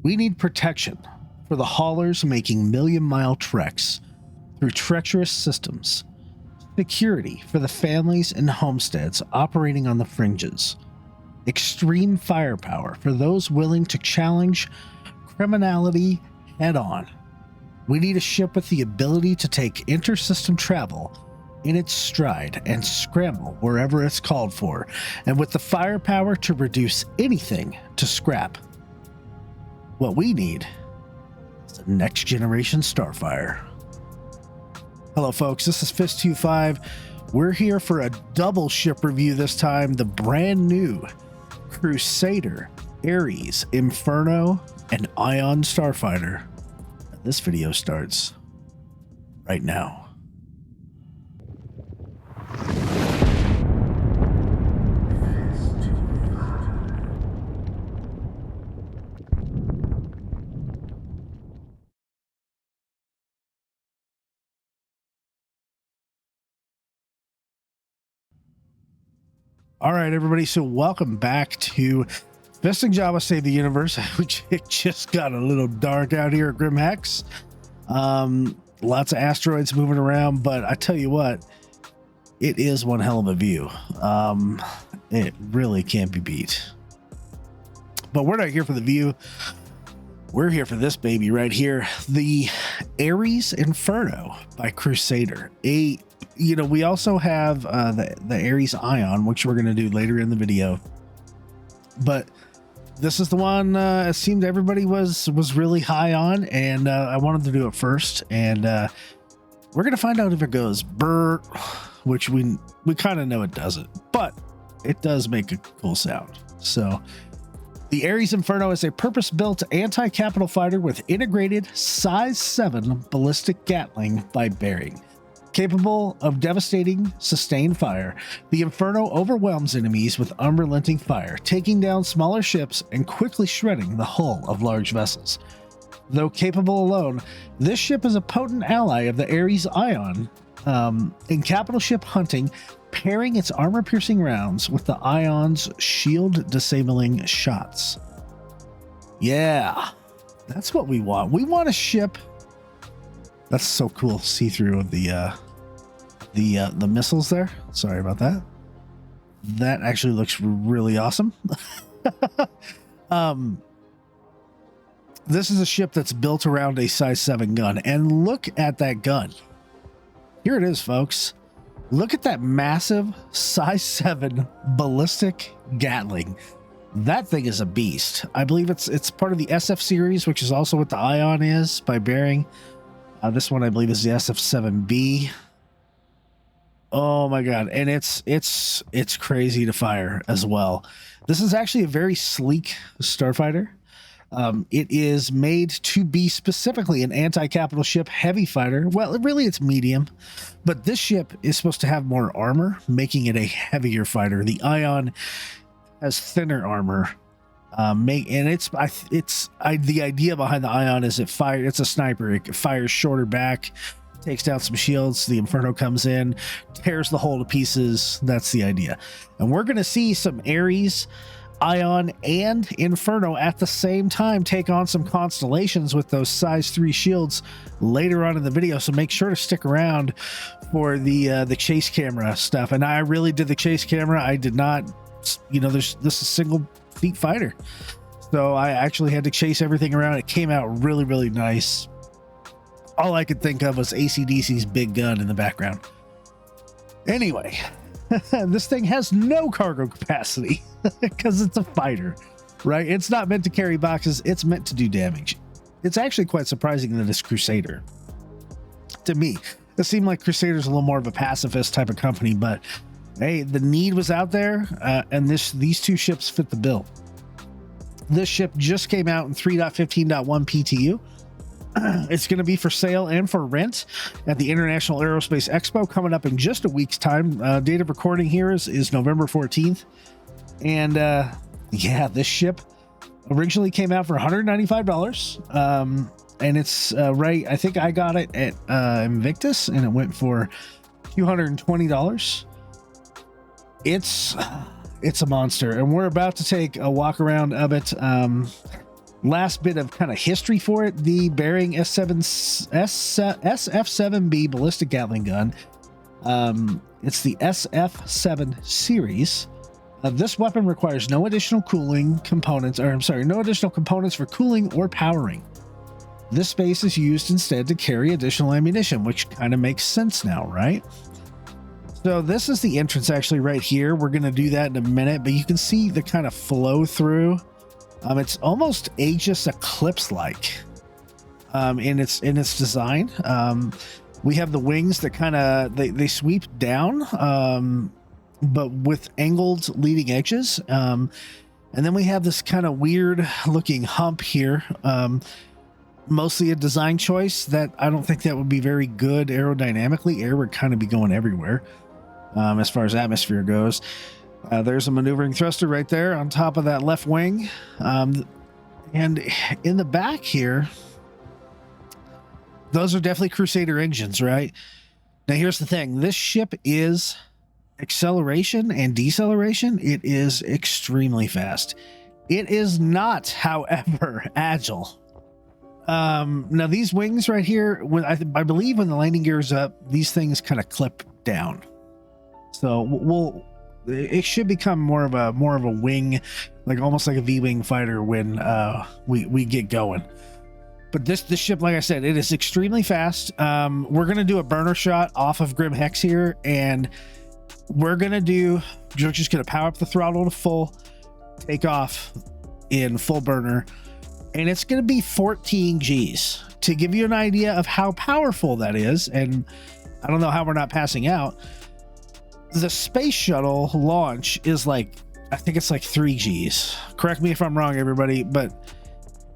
We need protection for the haulers making million-mile treks through treacherous systems, security for the families and homesteads operating on the fringes, extreme firepower for those willing to challenge criminality head-on. We need a ship with the ability to take inter-system travel in its stride and scramble wherever it's called for, and with the firepower to reduce anything to scrap. What we need is a next-generation Starfighter. Hello, folks. This is Fist-25. We're here for a double ship review this time. The brand new Crusader, Ares, Inferno, and Ion Starfighter. This video starts right now. All right, everybody. So welcome back to Fist and Jawa Save the Universe, which it just got a little dark out here at Grim Hex. Lots of asteroids moving around, but I tell you what, it is one hell of a view. It really can't be beat. But we're not here for the view. We're here for this baby right here, the Ares Inferno by Crusader. We also have the Ares Ion, which we're going to do later in the video. But this is the one it seemed everybody was really high on, and I wanted to do it first. And we're going to find out if it goes BRRRT, which we kind of know it doesn't, but it does make a cool sound. So the Ares Inferno is a purpose-built anti-capital fighter with integrated size 7 ballistic Gatling by Bearing. Capable of devastating sustained fire, the Inferno overwhelms enemies with unrelenting fire, taking down smaller ships and quickly shredding the hull of large vessels. Though capable alone, this ship is a potent ally of the Ares Ion in capital ship hunting, pairing its armor-piercing rounds with the Ion's shield-disabling shots. Yeah, that's what we want. We want a ship. That's so cool. See-through of the missiles there. Sorry about that. That actually looks really awesome. This is a ship that's built around a size 7 gun, and look at that gun. Here it is, folks. Look at that massive size 7 ballistic Gatling. That thing is a beast. I believe it's part of the SF series, which is also what the Ion is by Bearing. This one, I believe, is the SF7B. Oh my god, and it's crazy to fire as well. This is actually a very sleek starfighter. It is made to be specifically an anti-capital ship heavy fighter. Well, really, it's medium, but this ship is supposed to have more armor, making it a heavier fighter. The Ion has thinner armor. The idea behind the Ion is it's a sniper. It fires shorter back, takes down some shields. The Inferno comes in, tears the hull to pieces. That's the idea. And we're going to see some Ares, Ion, and Inferno at the same time take on some Constellations with those size 3 shields later on in the video. So make sure to stick around for the chase camera stuff. And I really did the chase camera. I did not, this is a single feet fighter, so I actually had to chase everything around. It came out really, really nice. All I could think of was AC/DC's big gun in the background. Anyway, this thing has no cargo capacity because it's a fighter, right? It's not meant to carry boxes. It's meant to do damage. It's actually quite surprising that it's Crusader. To me, it seemed like Crusader's a little more of a pacifist type of company, but hey, the need was out there, and these two ships fit the bill. This ship just came out in 3.15.1 PTU. It's going to be for sale and for rent at the International Aerospace Expo coming up in just a week's time. Date of recording here is November 14th. And yeah, this ship originally came out for $195. And it's right, I think I got it at Invictus, and it went for $220. It's a monster, and we're about to take a walk around of it. Last bit of kind of history for it: the Bearing SF7B ballistic Gatling gun. It's the SF7 series. This weapon requires no additional cooling components, or I'm sorry, no additional components for cooling or powering. This space is used instead to carry additional ammunition, which kind of makes sense now, right? So this is the entrance actually right here. We're going to do that in a minute, but you can see the kind of flow through. It's almost Aegis Eclipse-like in its design. We have the wings that kind of they sweep down, but with angled leading edges. And then we have this kind of weird looking hump here. Mostly a design choice that I don't think that would be very good aerodynamically. Air would kind of be going everywhere as far as atmosphere goes. There's a maneuvering thruster right there on top of that left wing. And in the back here, those are definitely Crusader engines, right? Now, here's the thing. This ship is acceleration and deceleration. It is extremely fast. It is not, however, agile. Now, these wings right here, when I believe when the landing gear is up, these things kind of clip down. So it should become more of a wing, like almost like a V-wing fighter when we get going. But this ship, like I said, it is extremely fast. We're gonna do a burner shot off of Grim Hex here, and we're just gonna power up the throttle to full, take off in full burner, and it's gonna be 14 Gs to give you an idea of how powerful that is. And I don't know how we're not passing out. The space shuttle launch is like, I think it's like 3 Gs. Correct me if I'm wrong, everybody, but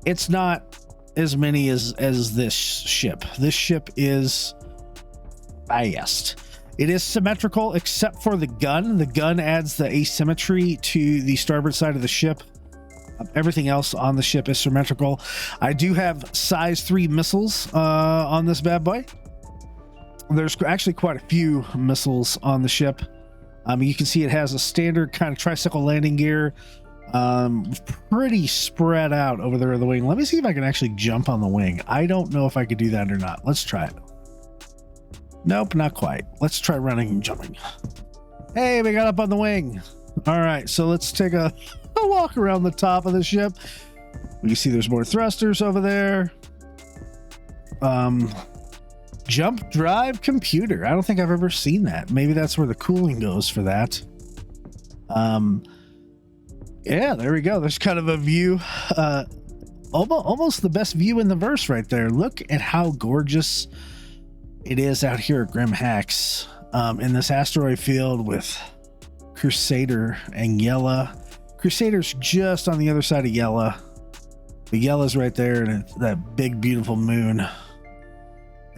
it's not as many as this ship. This ship is fast. It is symmetrical except for the gun. The gun adds the asymmetry to the starboard side of the ship. Everything else on the ship is symmetrical. I do have size 3 missiles on this bad boy. There's actually quite a few missiles on the ship. You can see it has a standard kind of tricycle landing gear, pretty spread out over there on the wing. Let me see if I can actually jump on the wing. I don't know if I could do that or not. Let's try it. Nope, not quite. Let's try running and jumping. Hey, we got up on the wing. All right, so let's take a walk around the top of the ship. You see there's more thrusters over there. Jump drive computer. I don't think I've ever seen that. Maybe that's where the cooling goes for that. Yeah, there we go. There's kind of a view, almost the best view in the verse right there. Look at how gorgeous it is out here at Grim Hex, in this asteroid field with Crusader and Jawa. Crusader's just on the other side of Jawa. The Jawa's right there, and that big, beautiful moon.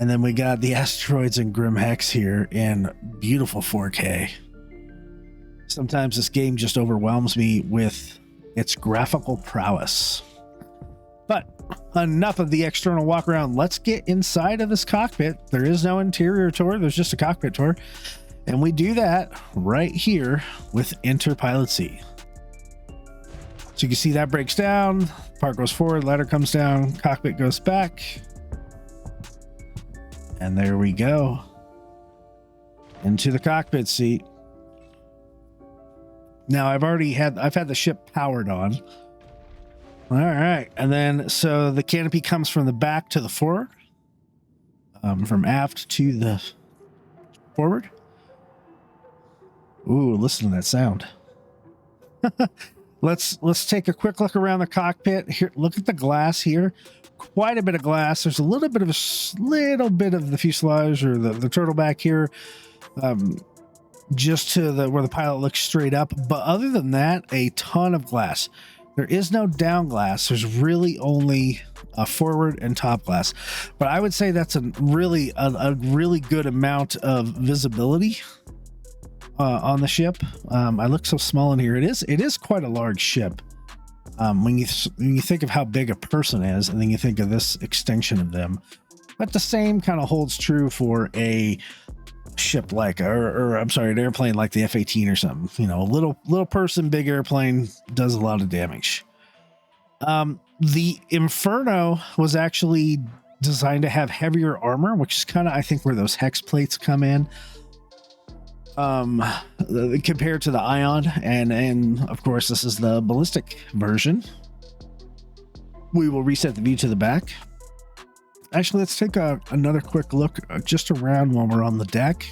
And then we got the asteroids and Grim Hex here in beautiful 4K. Sometimes this game just overwhelms me with its graphical prowess. But enough of the external walk around. Let's get inside of this cockpit. There is no interior tour. There's just a cockpit tour. And we do that right here with Enter Pilot C. So you can see that breaks down. Part goes forward, ladder comes down, cockpit goes back. And there we go. Into the cockpit seat. Now I've had the ship powered on. All right. And then, so the canopy comes from the back to the forward, from aft to the forward. Ooh, listen to that sound. Let's take a quick look around the cockpit here. Look at the glass here. Quite a bit of glass. There's a little bit of the fuselage or the turtle back here, just to where the pilot looks straight up. But other than that, a ton of glass. There is no down glass. There's really only a forward and top glass. But I would say that's a really good amount of visibility on the ship. I look so small in here. It is quite a large ship. When you think of how big a person is, and then you think of this extension of them, but the same kind of holds true for a ship like, an airplane like the F-18 or something. You know, a little person, big airplane does a lot of damage. The Inferno was actually designed to have heavier armor, which is kind of, I think, where those hex plates come in. Compared to the Ion, and of course this is the ballistic version. We will reset the view to the back. Actually, let's take another quick look just around while we're on the deck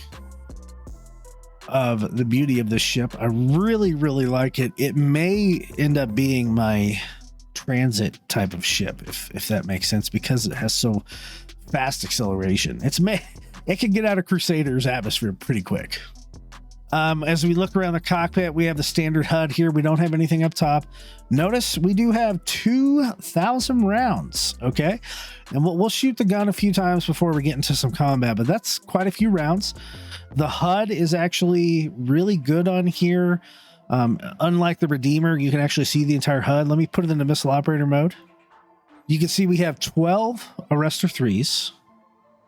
of the beauty of this ship. I really like it. It may end up being my transit type of ship, if that makes sense, because it has so fast acceleration. It can get out of Crusader's atmosphere pretty quick. As we look around the cockpit, we have the standard HUD here. We don't have anything up top. Notice we do have 2,000 rounds. Okay. And we'll shoot the gun a few times before we get into some combat, but that's quite a few rounds. The HUD is actually really good on here. Unlike the Redeemer, you can actually see the entire HUD. Let me put it into missile operator mode. You can see we have 12 Arrestor 3s.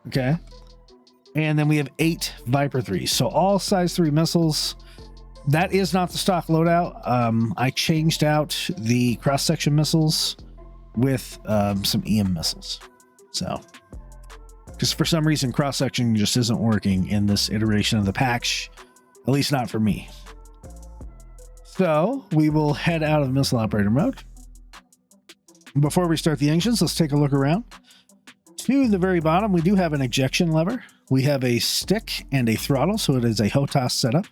Okay. And then we have 8 Viper 3s. So all size 3 missiles. That is not the stock loadout. I changed out the cross-section missiles with some EM missiles. So, because for some reason cross-section just isn't working in this iteration of the patch, at least not for me. So we will head out of missile operator mode. Before we start the engines, let's take a look around. To the very bottom, we do have an ejection lever. We have a stick and a throttle, so it is a HOTAS setup.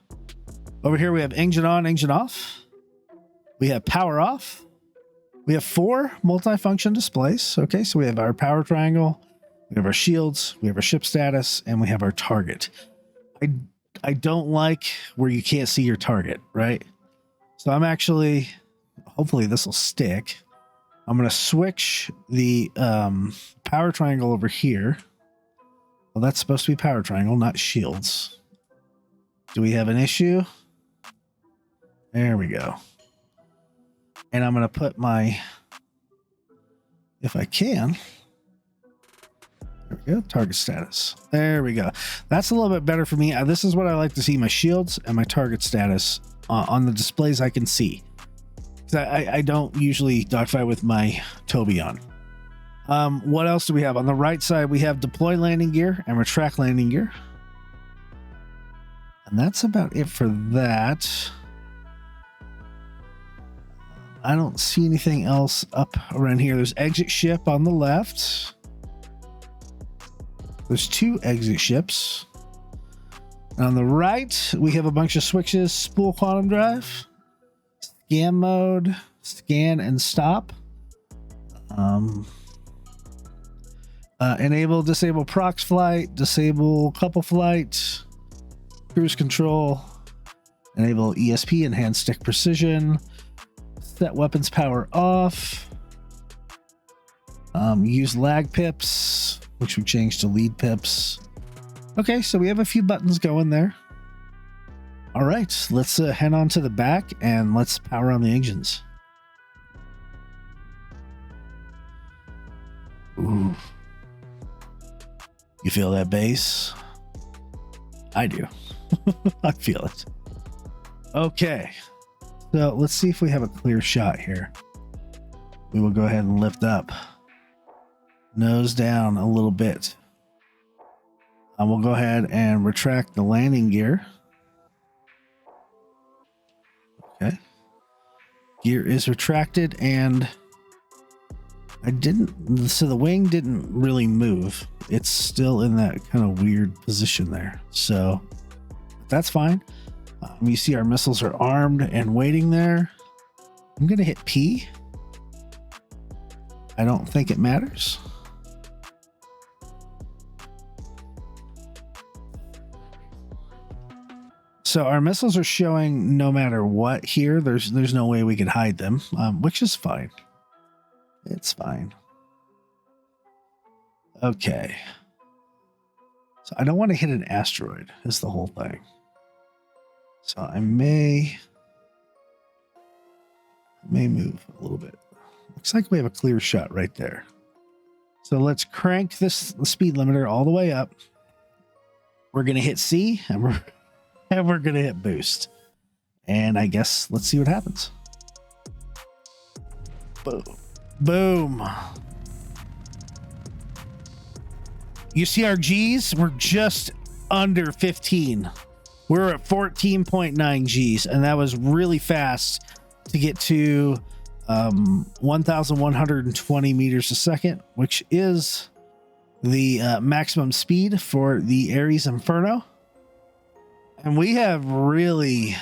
Over here, we have engine on, engine off. We have power off. We have 4 multifunction displays. Okay, so we have our power triangle, we have our shields, we have our ship status, and we have our target. I don't like where you can't see your target, right? So I'm actually, hopefully this will stick. I'm going to switch the power triangle over here. Well, that's supposed to be power triangle, not shields. Do we have an issue? There we go. And I'm going to put my, if I can, there we go, target status. There we go. That's a little bit better for me. This is what I like to see, my shields and my target status on the displays I can see. I don't usually dogfight with my Toby on. What else do we have? On the right side, we have deploy landing gear and retract landing gear. And that's about it for that. I don't see anything else up around here. There's exit ship on the left. There's 2 exit ships. On the right, we have a bunch of switches, spool quantum drive, scan mode, scan and stop. Enable, disable prox flight, disable couple flight, cruise control, enable ESP, enhanced stick precision, set weapons power off, use lag pips, which we changed to lead pips. Okay, so we have a few buttons going there. All right, let's head on to the back and let's power on the engines. Ooh. You feel that bass? I do. I feel it. Okay, so let's see if we have a clear shot here. We will go ahead and lift up. Nose down a little bit. I will go ahead and retract the landing gear. Okay. Gear is retracted and so the wing didn't really move. It's still in that kind of weird position there. So that's fine. You see our missiles are armed and waiting there. I'm going to hit P. I don't think it matters. So our missiles are showing no matter what here. There's no way we could hide them, which is fine. It's fine. Okay. So I don't want to hit an asteroid is the whole thing. So I may move a little bit. Looks like we have a clear shot right there. So let's crank the speed limiter all the way up. We're going to hit C and we're going to hit boost. And I guess let's see what happens. Boom. Boom. You see our G's? We're just under 15. We're at 14.9 G's, and that was really fast to get to 1,120 meters a second, which is the maximum speed for the Ares Inferno. And we have really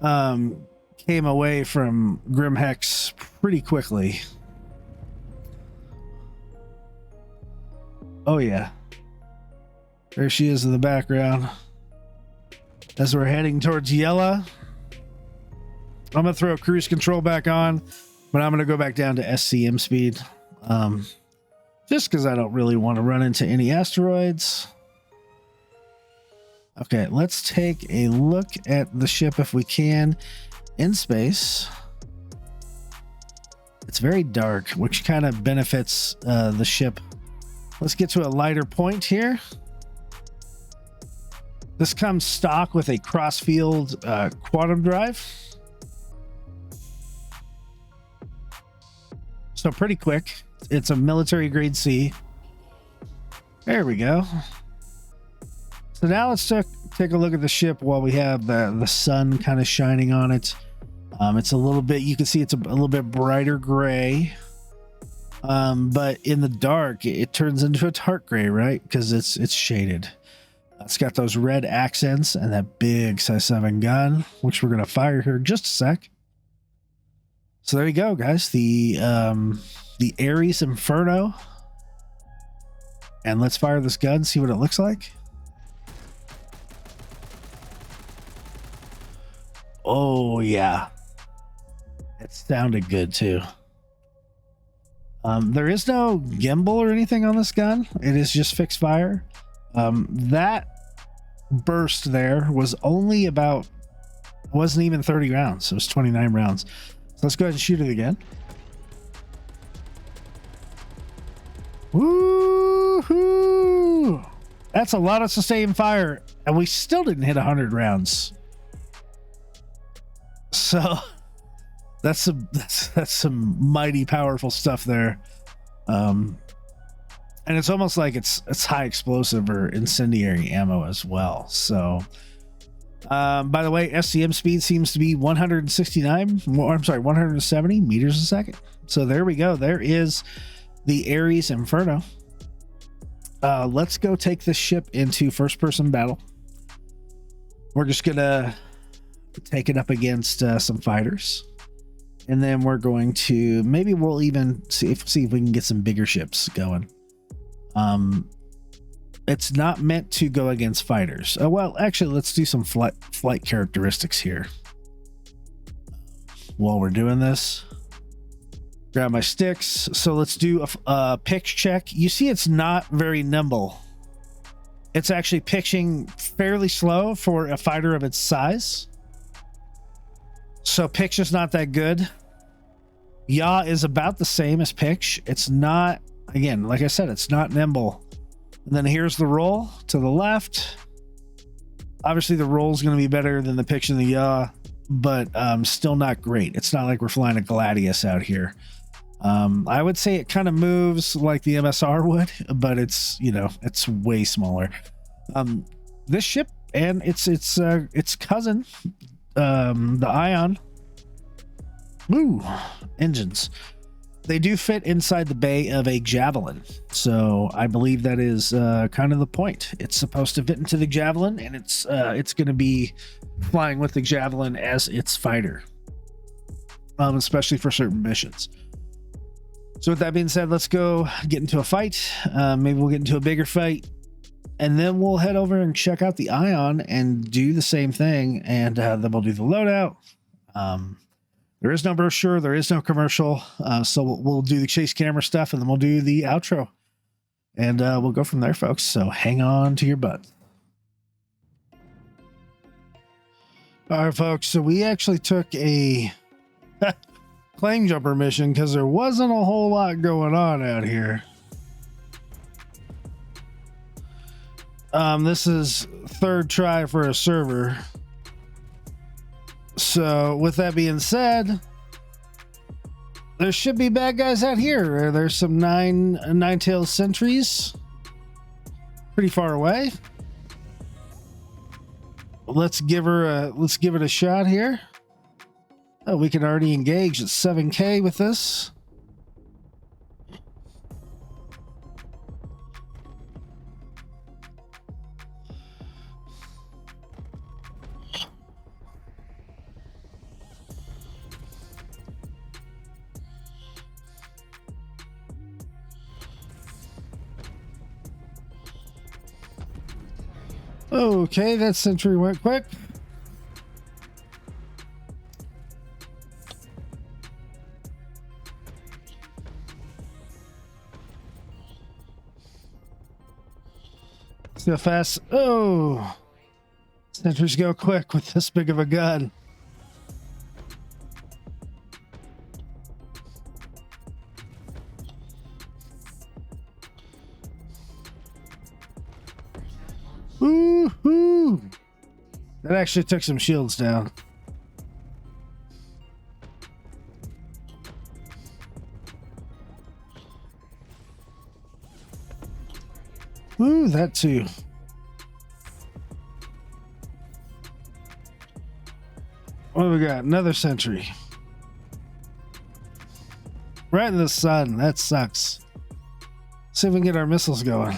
came away from Grim Hex pretty quickly. Oh yeah, there she is in the background as we're heading towards Jawa. I'm gonna throw cruise control back on, but I'm gonna go back down to SCM speed, just because I don't really want to run into any asteroids. Okay, let's take a look at the ship if we can in space. It's very dark, which kind of benefits the ship. Let's get to a lighter point here. This comes stock with a cross-field quantum drive. So pretty quick. It's a military grade C. There we go. So now let's take a look at the ship while we have the sun kind of shining on it. It's a little bit, you can see it's a little bit brighter gray. But in the dark, it turns into a dark gray, right? Because it's shaded. It's got those red accents and that big size 7 gun, which we're going to fire here in just a sec. So there you go, guys. The Ares Inferno. And let's fire this gun, see what it looks like. Oh, yeah. It sounded good, too. There is no gimbal or anything on this gun. It is just fixed fire. That burst there was only about, wasn't even 30 rounds. It was 29 rounds. So let's go ahead and shoot it again. Woohoo! That's a lot of sustained fire, and we still didn't hit 100 rounds. So that's some mighty powerful stuff there. And it's almost like it's high explosive or incendiary ammo as well. So by the way, SCM speed seems to be 170 meters a second. So there we go. There is the Ares Inferno. Let's go take this ship into first person battle. We're just gonna take it up against some fighters, and then we're going to, maybe we'll even see if we can get some bigger ships going. It's not meant to go against fighters. Well, actually, let's do some flight characteristics here while we're doing this. Grab my sticks. So let's do a pitch check. You see it's not very nimble. It's actually pitching fairly slow for a fighter of its size. So pitch is not that good. Yaw is about the same as pitch. It's not, again, like I said, it's not nimble. And then here's the roll to the left. Obviously the roll is going to be better than the pitch and the yaw, but still not great. It's not like we're flying a Gladius out here. I would say it kind of moves like the MSR would, but it's, you know, it's way smaller. This ship and its cousin, the Ion, engines, they do fit inside the bay of a Javelin. So I believe that is kind of the point. It's supposed to fit into the Javelin, and it's going to be flying with the Javelin as its fighter, especially for certain missions. So with that being said, let's go get into a fight. Maybe we'll get into a bigger fight, and then we'll head over and check out the Ion and do the same thing, and then we'll do the loadout. There is no brochure, there is no commercial, so we'll do the chase camera stuff, and then we'll do the outro, and we'll go from there, folks. So hang on to your butt. All right, folks, so we actually took a Claimjumper mission because there wasn't a whole lot going on out here. This is third try for a server. So with that being said, There should be bad guys out here. There's some nine-tailed sentries pretty far away. Let's give it a shot here. Oh, we can already engage at 7K with this. Okay, that sentry went quick. See how fast. Oh, sentries go quick with this big of a gun. Woo-hoo! That actually took some shields down. Ooh, that too. What do we got? Another sentry. Right in the sun. That sucks. See if we can get our missiles going.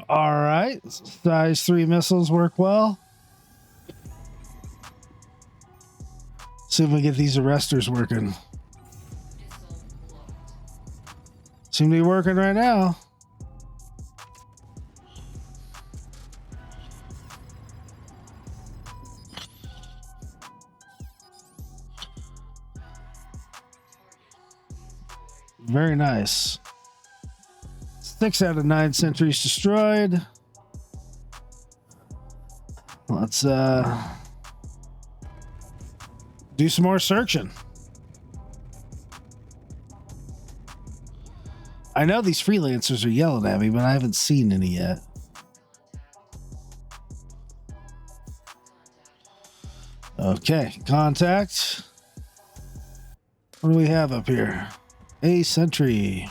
All right. Size 3 missiles work well. See if we get these arresters working. Seem to be working right now. Very nice. 6 out of 9 sentries destroyed. Let's do some more searching. I know these freelancers are yelling at me, but I haven't seen any yet. Okay, contact. What do we have up here? A sentry.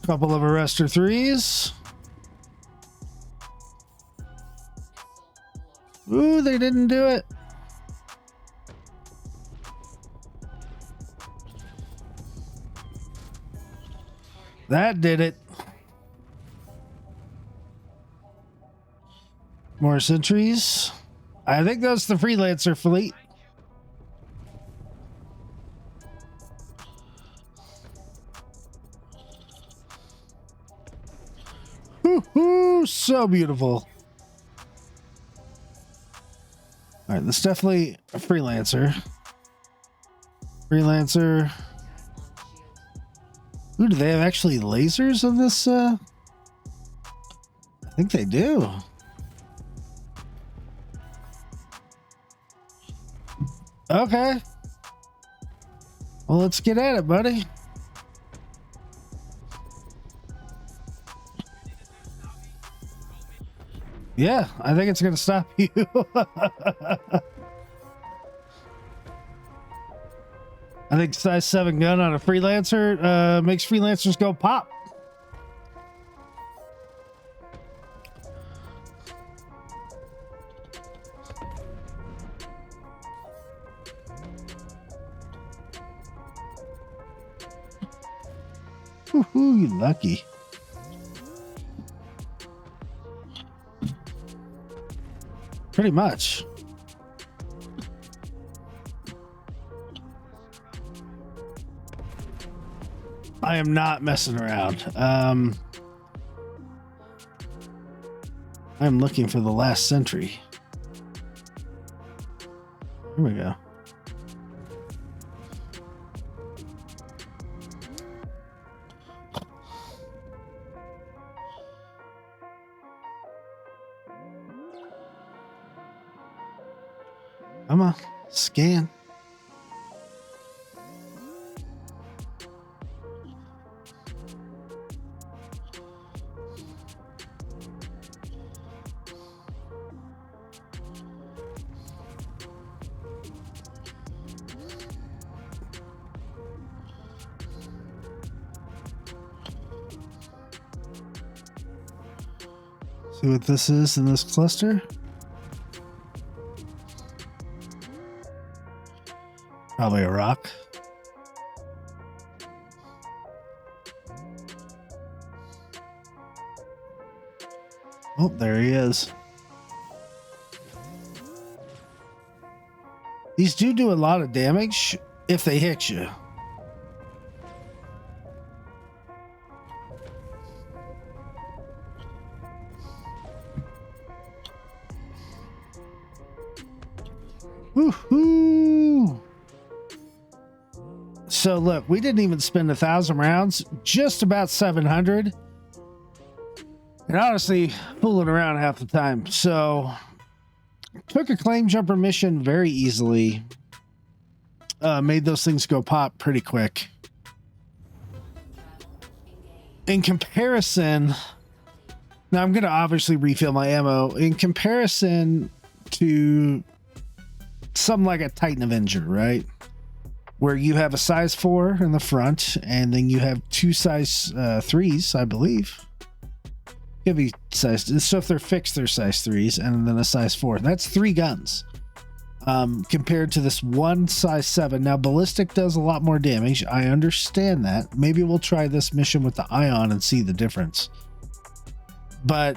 Couple of arrestor 3s. Ooh, they didn't do it. That did it. More sentries. I think that's the freelancer fleet. Woohoo! So beautiful. All right, that's definitely a freelancer. Freelancer. Ooh, do they have actually lasers on this? I think they do. Okay. Well, let's get at it, buddy. Yeah, I think it's going to stop you. I think size 7 gun on a freelancer makes freelancers go pop. Woohoo, you lucky. Pretty much. I am not messing around. I'm looking for the last sentry. Here we go. Come on, scan. See what this is in this cluster. Probably a rock. Oh, there he is. These do a lot of damage if they hit you. Woohoo! So look, we didn't even spend 1,000 rounds, just about 700. And honestly, fooling around half the time. So took a Claimjumper mission very easily. Made those things go pop pretty quick. In comparison, now I'm going to obviously refill my ammo. In comparison to something like a Titan Avenger, right? Where you have a size 4 in the front, and then you have 2 size 3s, I believe. Could be size, so if they're fixed, they're size 3s, and then a size 4. That's 3 guns. Compared to this one size 7. Now, ballistic does a lot more damage. I understand that. Maybe we'll try this mission with the ion and see the difference. But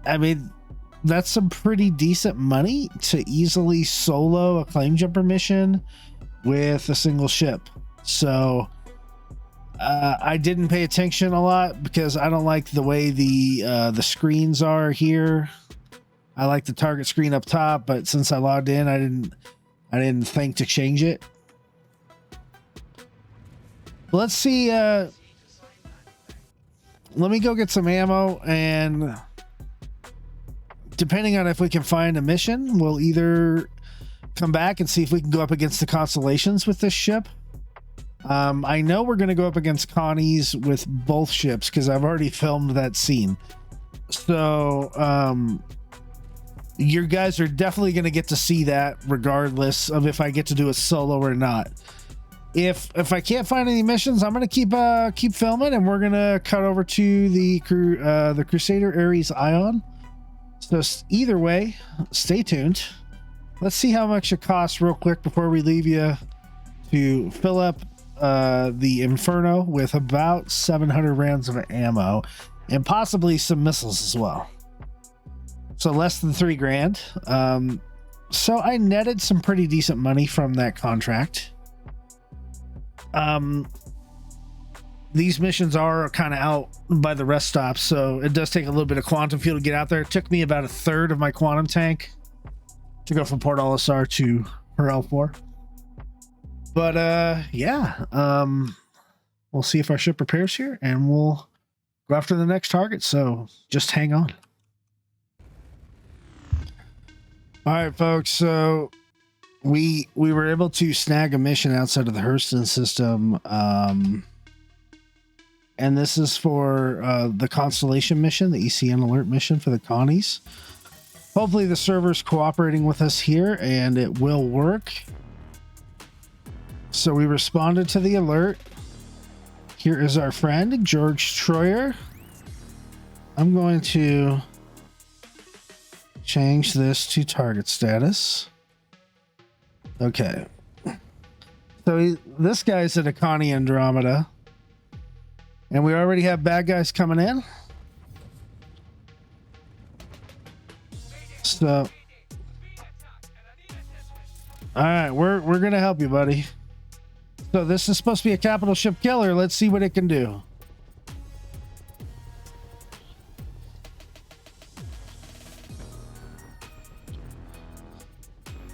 I mean, that's some pretty decent money to easily solo a Claimjumper mission with a single ship. So I didn't pay attention a lot because I don't like the way the screens are here. I like the target screen up top, but since I logged in, I didn't think to change it. Let's see. Let me go get some ammo, and depending on if we can find a mission, we'll either come back and see if we can go up against the Constellations with this ship. I know we're going to go up against Connies with both ships because I've already filmed that scene. So you guys are definitely going to get to see that regardless of if I get to do a solo or not. If I can't find any missions, I'm going to keep filming, and we're going to cut over to the Crusader Ares Ion. So either way, stay tuned. Let's see how much it costs real quick before we leave you to fill up the Inferno with about 700 rounds of ammo and possibly some missiles as well. So less than $3,000. So I netted some pretty decent money from that contract. These missions are kind of out by the rest stops, so it does take a little bit of quantum fuel to get out there. It took me about 1/3 of my quantum tank to go from Port Olisar to L4. But yeah, we'll see if our ship repairs here, and we'll go after the next target. So just hang on. All right, folks. So we were able to snag a mission outside of the Hurston system. And this is for the Constellation mission, the ECN alert mission for the Connies. Hopefully the server's cooperating with us here and it will work. So we responded to the alert. Here is our friend, George Troyer. I'm going to change this to target status. Okay. So this guy's at a Connie Andromeda. And we already have bad guys coming in. So, all right, we're gonna help you, buddy. So this is supposed to be a capital ship killer. Let's see what it can do.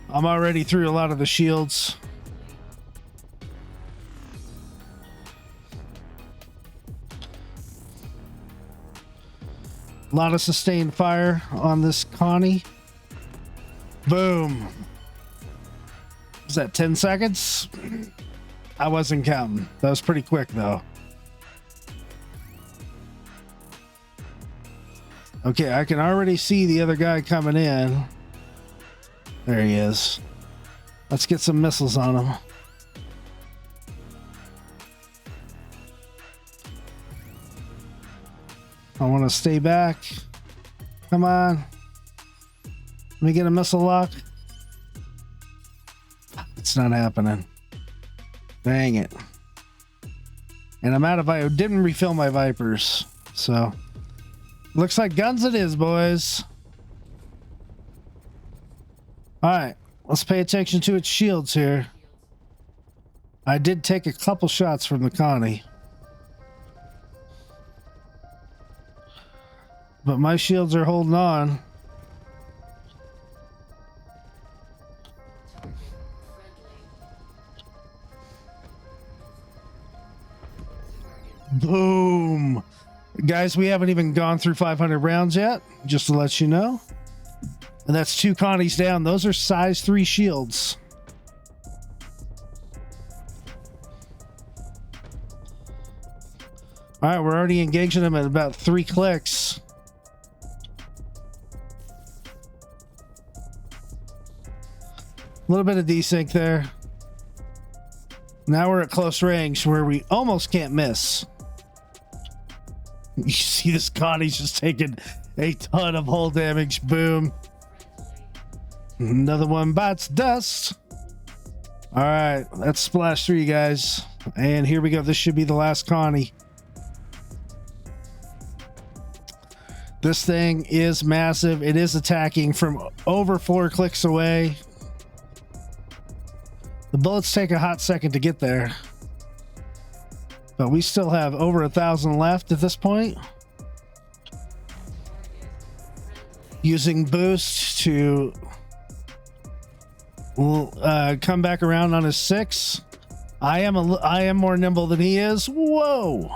I'm already through a lot of the shields. A lot of sustained fire on this Connie. Boom. Was that 10 seconds? I wasn't counting. That was pretty quick though. Okay, I can already see the other guy coming in. There he is. Let's get some missiles on him. I want to stay back. Come on. Let me get a missile lock. It's not happening. Dang it. And I'm out of... I didn't refill my Vipers. So... looks like guns it is, boys. Alright. Let's pay attention to its shields here. I did take a couple shots from the Connie. But my shields are holding on. Boom. Guys, we haven't even gone through 500 rounds yet, just to let you know. And that's 2 Connies down. Those are size 3 shields. All right, we're already engaging them at about 3 clicks. A little bit of desync there. Now we're at close range where we almost can't miss. You see this Connie's just taking a ton of hull damage. Boom. Another one bites dust. All right, that's splash 3, guys. And here we go. This should be the last Connie. This thing is massive. It is attacking from over 4 clicks away. The bullets take a hot second to get there. But we still have over 1,000 left at this point. Using boost to come back around on his 6. I am more nimble than he is. Whoa.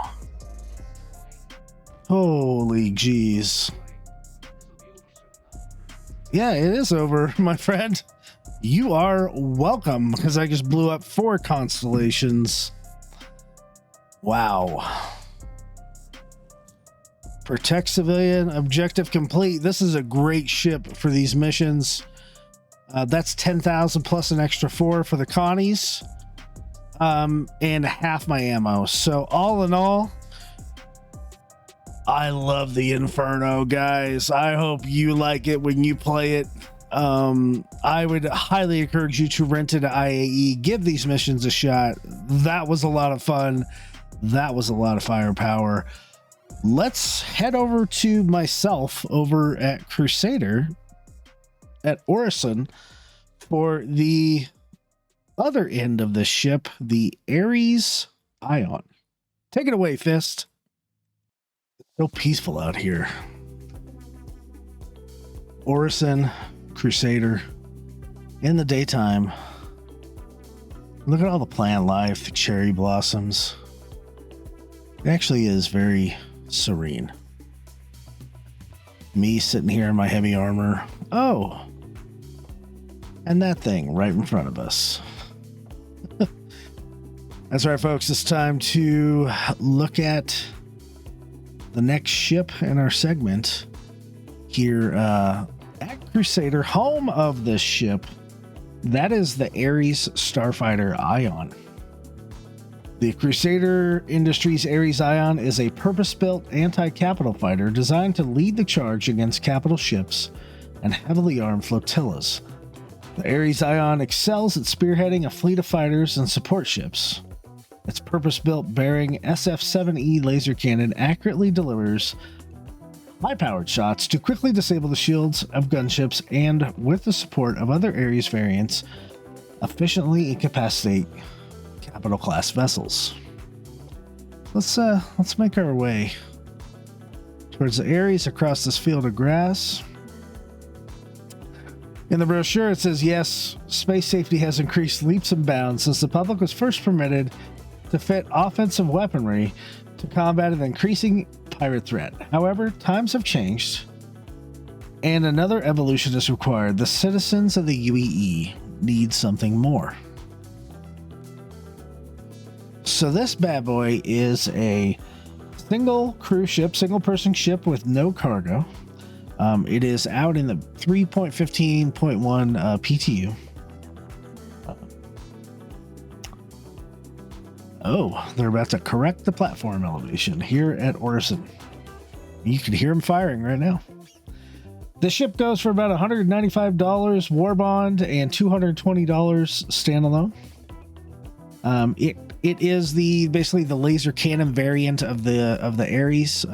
Holy jeez. Yeah, it is over, my friend. You are welcome, because I just blew up 4 constellations. Wow. Protect civilian, objective complete. This is a great ship for these missions. That's 10,000 plus an extra 4 for the Connies. And half my ammo. So all in all, I love the Inferno, guys. I hope you like it when you play it. I would highly encourage you to rent it at IAE. Give these missions a shot. That was a lot of fun. That was a lot of firepower. Let's head over to myself over at Crusader at Orison for the other end of the ship, the Ares Ion. Take it away, Fist. It's so peaceful out here. Orison, Crusader, in the daytime. Look at all the plant life, the cherry blossoms. It actually is very serene. Me sitting here in my heavy armor. Oh, and that thing right in front of us. That's right, folks. It's time to look at the next ship in our segment here at Crusader, home of this ship. That is the Ares Starfighter Ion. The Crusader Industries Ares Ion is a purpose-built anti-capital fighter designed to lead the charge against capital ships and heavily armed flotillas. The Ares Ion excels at spearheading a fleet of fighters and support ships. Its purpose-built bearing SF-7E laser cannon accurately delivers high-powered shots to quickly disable the shields of gunships and, with the support of other Ares variants, efficiently incapacitate capital class vessels. Let's make our way towards the Ares across this field of grass. In the brochure, it says, yes, space safety has increased leaps and bounds since the public was first permitted to fit offensive weaponry to combat an increasing pirate threat. However, times have changed, And another evolution is required. The citizens of the UEE need something more. So this bad boy is a single cruise ship, single person ship with no cargo. It is out in the 3.15.1 PTU. Oh, they're about to correct the platform elevation here at Orison. You can hear them firing right now. The ship goes for about $195 war bond and $220 standalone. It is basically the laser cannon variant of the Ares.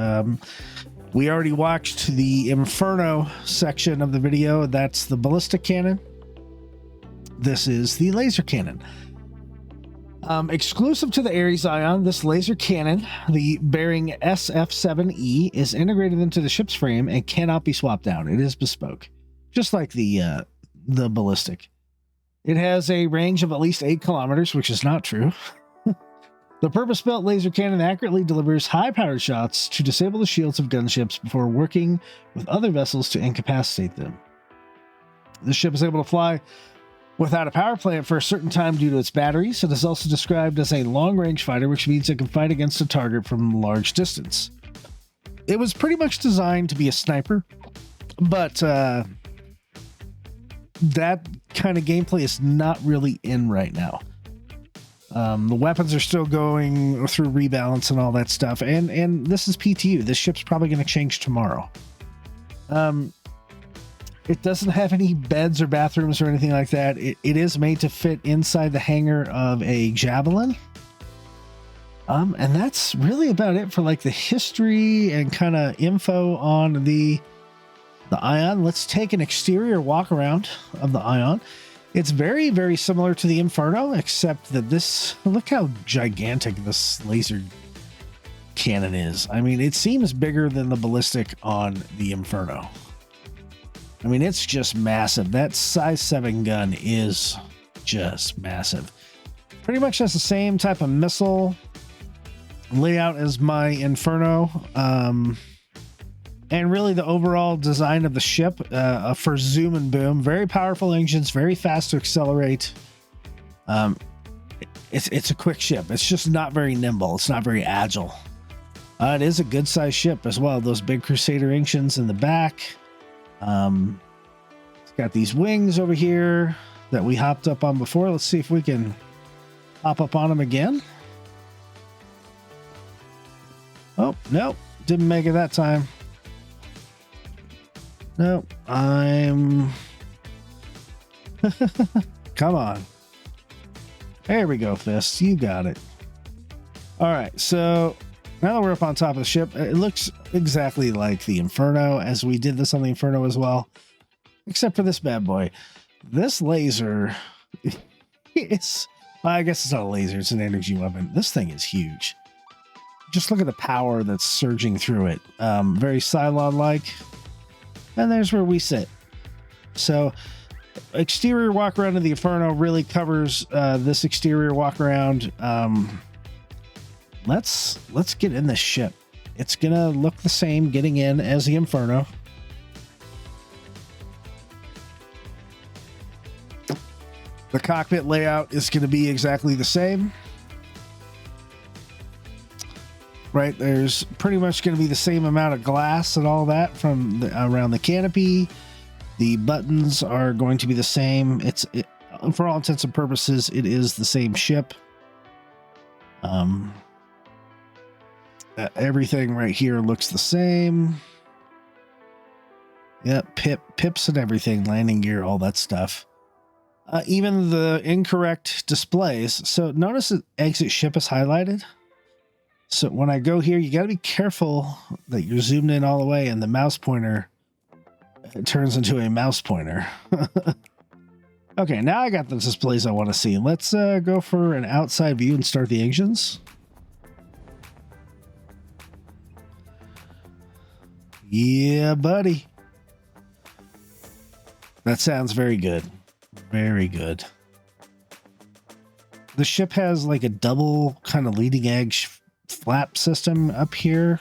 We already watched the Inferno section of the video. That's the ballistic cannon. This is the laser cannon. Exclusive to the Ares Ion, this laser cannon, the bearing SF7E, is integrated into the ship's frame and cannot be swapped out. It is bespoke, just like the ballistic. It has a range of at least 8 kilometers, which is not true. The purpose-built laser cannon accurately delivers high-powered shots to disable the shields of gunships before working with other vessels to incapacitate them. The ship is able to fly without a power plant for a certain time due to its batteries. It is also described as a long-range fighter, which means it can fight against a target from a large distance. It was pretty much designed to be a sniper, but that kind of gameplay is not really in right now. The weapons are still going through rebalance and all that stuff, and this is PTU. This ship's probably going to change tomorrow. It doesn't have any beds or bathrooms or anything like that. It is made to fit inside the hangar of a Javelin. And that's really about it for like the history and kind of info on the Ion. Let's take an exterior walk around of the Ion. It's very, very similar to the Inferno, except that look how gigantic this laser cannon is. I mean, it seems bigger than the ballistic on the Inferno. I mean, it's just massive. That size 7 gun is just massive. Pretty much has the same type of missile layout as my Inferno. And really the overall design of the ship for zoom and boom. Very powerful engines, very fast to accelerate. It's a quick ship. It's just not very nimble. It's not very agile. It is a good sized ship as well. Those big Crusader engines in the back. It's got these wings over here that we hopped up on before. Let's see if we can hop up on them again. Oh, nope. Didn't make it that time. Nope. Come on. There we go, Fist. You got it. All right. So now that we're up on top of the ship, it looks exactly like the Inferno, as we did this on the Inferno as well, except for this bad boy. This laser is, I guess it's not a laser, it's an energy weapon. This thing is huge. Just look at the power that's surging through it. Very Cylon-like. And there's where we sit. So exterior walk around of the Inferno really covers this exterior walk around. Let's get in this ship. It's gonna look the same getting in as the Inferno. The cockpit layout is going to be exactly the same. Right, there's pretty much going to be the same amount of glass and all that from around the canopy. The buttons are going to be the same. For all intents and purposes, it is the same ship. Everything right here looks the same. Yep, pips and everything, landing gear, all that stuff. Even the incorrect displays. So notice that exit ship is highlighted. So when I go here, you got to be careful that you're zoomed in all the way and the mouse pointer turns into a mouse pointer. Okay, now I got the displays I want to see. Let's go for an outside view and start the engines. Yeah, buddy. That sounds very good. Very good. The ship has like a double kind of leading edge flap system up here.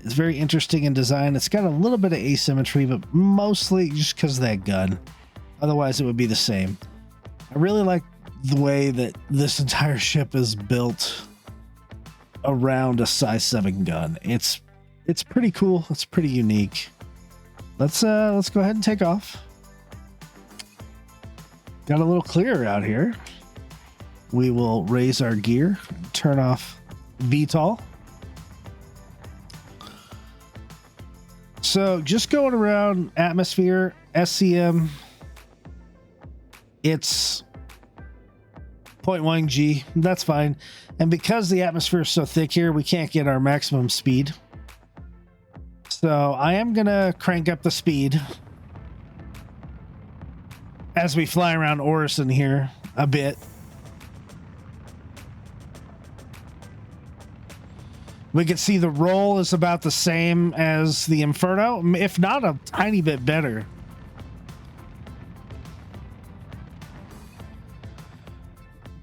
It's very interesting in design. It's got a little bit of asymmetry, but mostly just because of that gun. Otherwise, it would be the same. I really like the way that this entire ship is built around a size 7 gun. It's pretty cool. It's pretty unique. Let's go ahead and take off. Got a little clearer out here. We will raise our gear, turn off VTOL. So just going around atmosphere, SCM, it's 0.1 G. That's fine. And because the atmosphere is so thick here, we can't get our maximum speed. So I am going to crank up the speed as we fly around Orison here a bit. We can see the roll is about the same as the Inferno, if not a tiny bit better.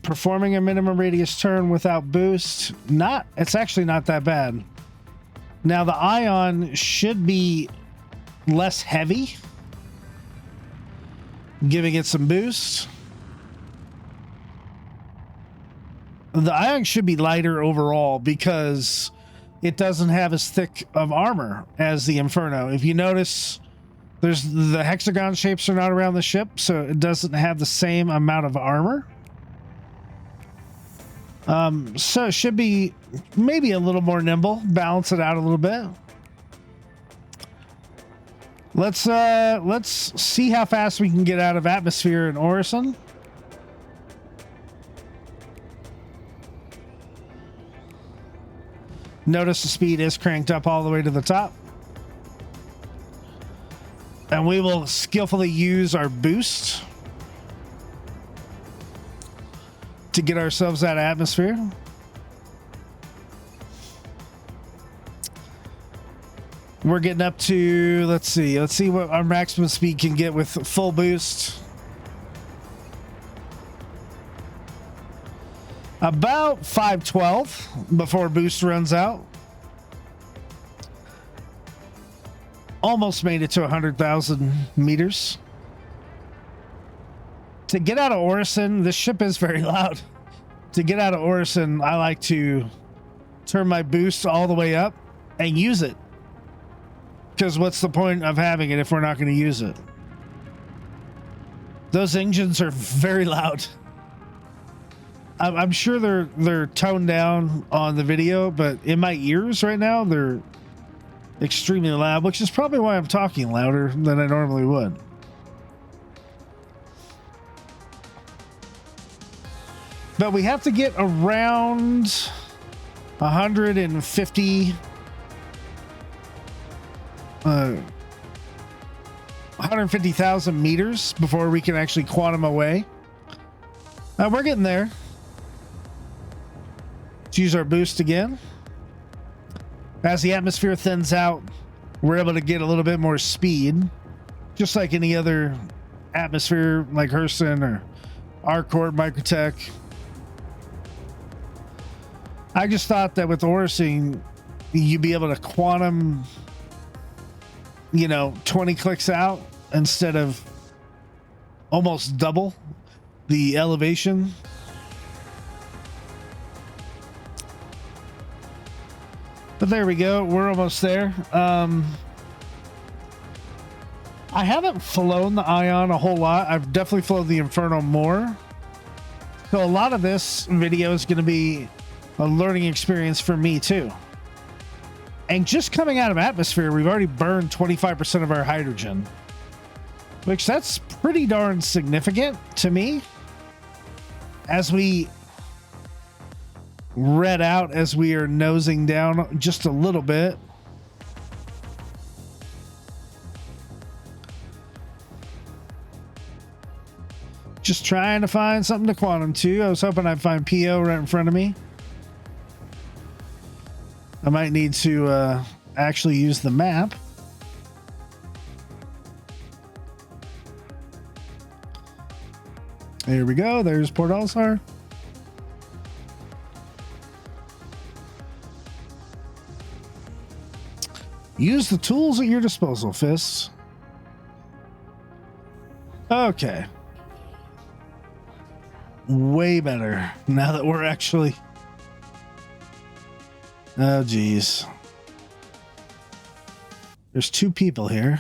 Performing a minimum radius turn without boost, it's actually not that bad. Now the Ion should be less heavy, giving it some boost. The Ion should be lighter overall because it doesn't have as thick of armor as the Inferno. If you notice, the hexagon shapes are not around the ship, so it doesn't have the same amount of armor. So it should be maybe a little more nimble, balance it out a little bit. Let's see how fast we can get out of atmosphere in Orison. Notice the speed is cranked up all the way to the top. And we will skillfully use our boost to get ourselves out of atmosphere. We're getting up to, let's see what our maximum speed can get with full boost. About 512 before boost runs out. Almost made it to 100,000 meters. To get out of Orison, this ship is very loud. To get out of Orison, I like to turn my boost all the way up and use it. Because what's the point of having it if we're not going to use it? Those engines are very loud. I'm sure they're toned down on the video, but in my ears right now, they're extremely loud, which is probably why I'm talking louder than I normally would. But we have to get around 150,000 meters before we can actually quantum away. We're getting there. Let's use our boost again. As the atmosphere thins out, we're able to get a little bit more speed, just like any other atmosphere like Hurston or Arcort, Microtech. I just thought that with Orison, you'd be able to quantum, 20 clicks out instead of almost double the elevation. But there we go. We're almost there. I haven't flown the Ion a whole lot. I've definitely flown the Inferno more. So a lot of this video is going to be a learning experience for me too. And just coming out of atmosphere, we've already burned 25% of our hydrogen, which that's pretty darn significant to me. As we red out, as we are nosing down just a little bit. Just trying to find something to quantum to. I was hoping I'd find PO right in front of me. I might need to actually use the map. There we go. There's Port Alsar. Use the tools at your disposal, Fist. Okay. Way better now that we're actually... Oh, geez. There's 2 people here.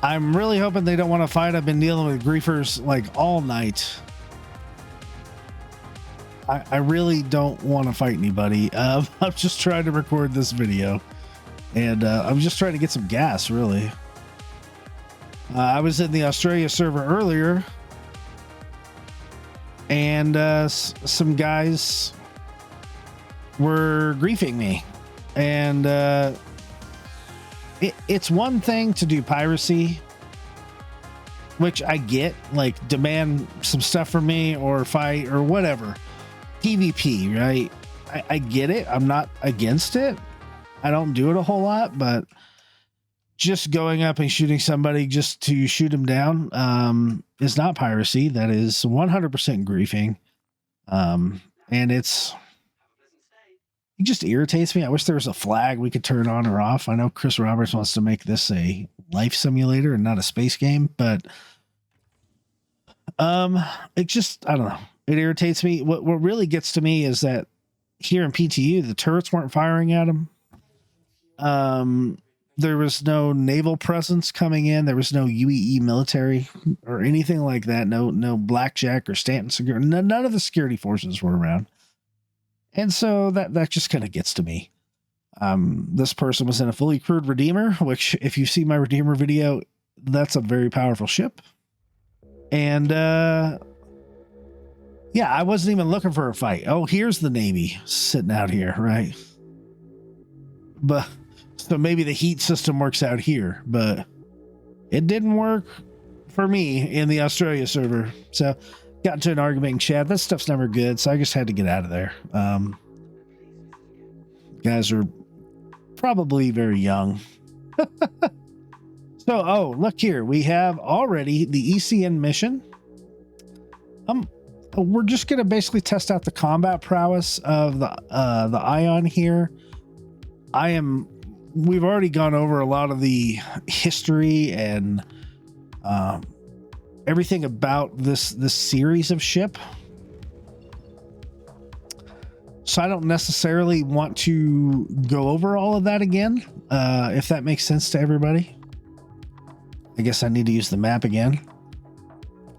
I'm really hoping they don't want to fight. I've been dealing with griefers like all night. I really don't want to fight anybody. I'm just trying to record this video. And I'm just trying to get some gas, really. I was in the Australia server earlier. And some guys were griefing me. And it's one thing to do piracy, which I get, like demand some stuff from me or fight or whatever. PvP, right? I get it. I'm not against it. I don't do it a whole lot, but just going up and shooting somebody just to shoot them down is not piracy. That is 100% griefing. And it just irritates me. I wish there was a flag we could turn on or off. I know Chris Roberts wants to make this a life simulator and not a space game, but it just, I don't know. It irritates me. What really gets to me is that here in PTU, the turrets weren't firing at them. There was no naval presence coming in. There was no UEE military or anything like that. No Blackjack or Stanton security. None of the security forces were around. And so that just kind of gets to me. This person was in a fully crewed Redeemer, which if you see my Redeemer video, that's a very powerful ship. And, yeah, I wasn't even looking for a fight. Oh, here's the Navy sitting out here, right? But so maybe the heat system works out here, but it didn't work for me in the Australia server. So got into an argument in chat. That stuff's never good. So I just had to get out of there. Guys are probably very young. So, oh, look here. We have already the ECN mission. We're just going to basically test out the combat prowess of the Ion here. We've already gone over a lot of the history and everything about this series of ship. So I don't necessarily want to go over all of that again, if that makes sense to everybody. I guess I need to use the map again.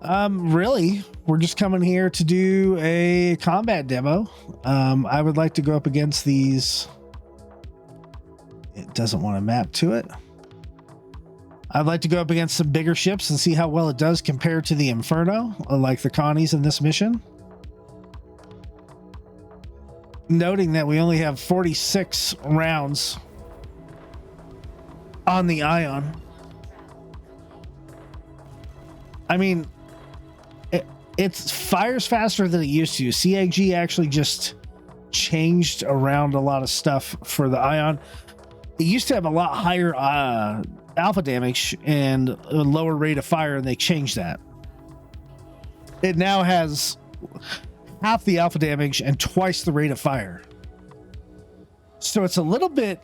Really, we're just coming here to do a combat demo. I would like to go up against these. It doesn't want to map to it. I'd like to go up against some bigger ships and see how well it does compared to the Inferno, like the Connies in this mission. Noting that we only have 46 rounds on the Ion. I mean, it fires faster than it used to. CIG actually just changed around a lot of stuff for the Ion. It used to have a lot higher alpha damage and a lower rate of fire, and they changed that. It now has half the alpha damage and twice the rate of fire. So it's a little bit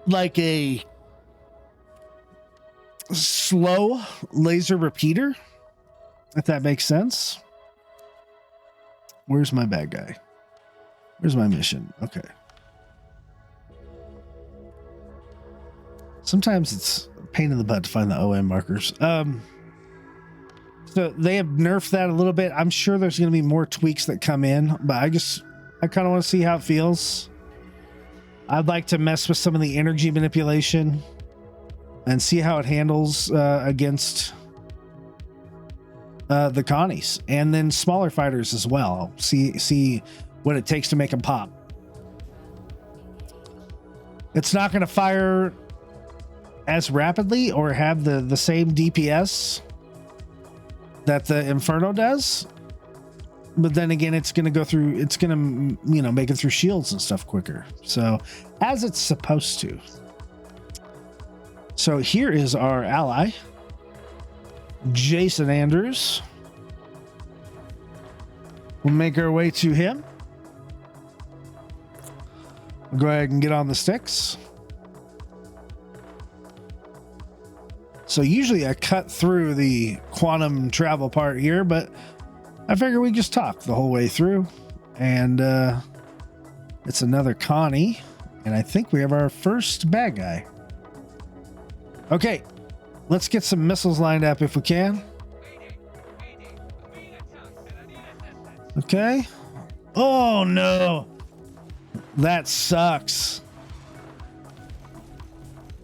like a slow laser repeater, if that makes sense. Where's my bad guy? Where's my mission? Okay. Sometimes it's a pain in the butt to find the OM markers. So they have nerfed that a little bit. I'm sure there's going to be more tweaks that come in, but I kind of want to see how it feels. I'd like to mess with some of the energy manipulation and see how it handles against the Connies and then smaller fighters as well. See what it takes to make them pop. It's not going to fire as rapidly or have the same DPS that the Inferno does, but then again, it's going to go through, it's going to, make it through shields and stuff quicker. So as it's supposed to. So here is our ally, Jason Andrews. We'll make our way to him. Go ahead and get on the sticks. So usually I cut through the quantum travel part here, but I figure we just talk the whole way through. And it's another Connie. And I think we have our first bad guy. Okay, let's get some missiles lined up if we can. Okay. Oh no. That sucks.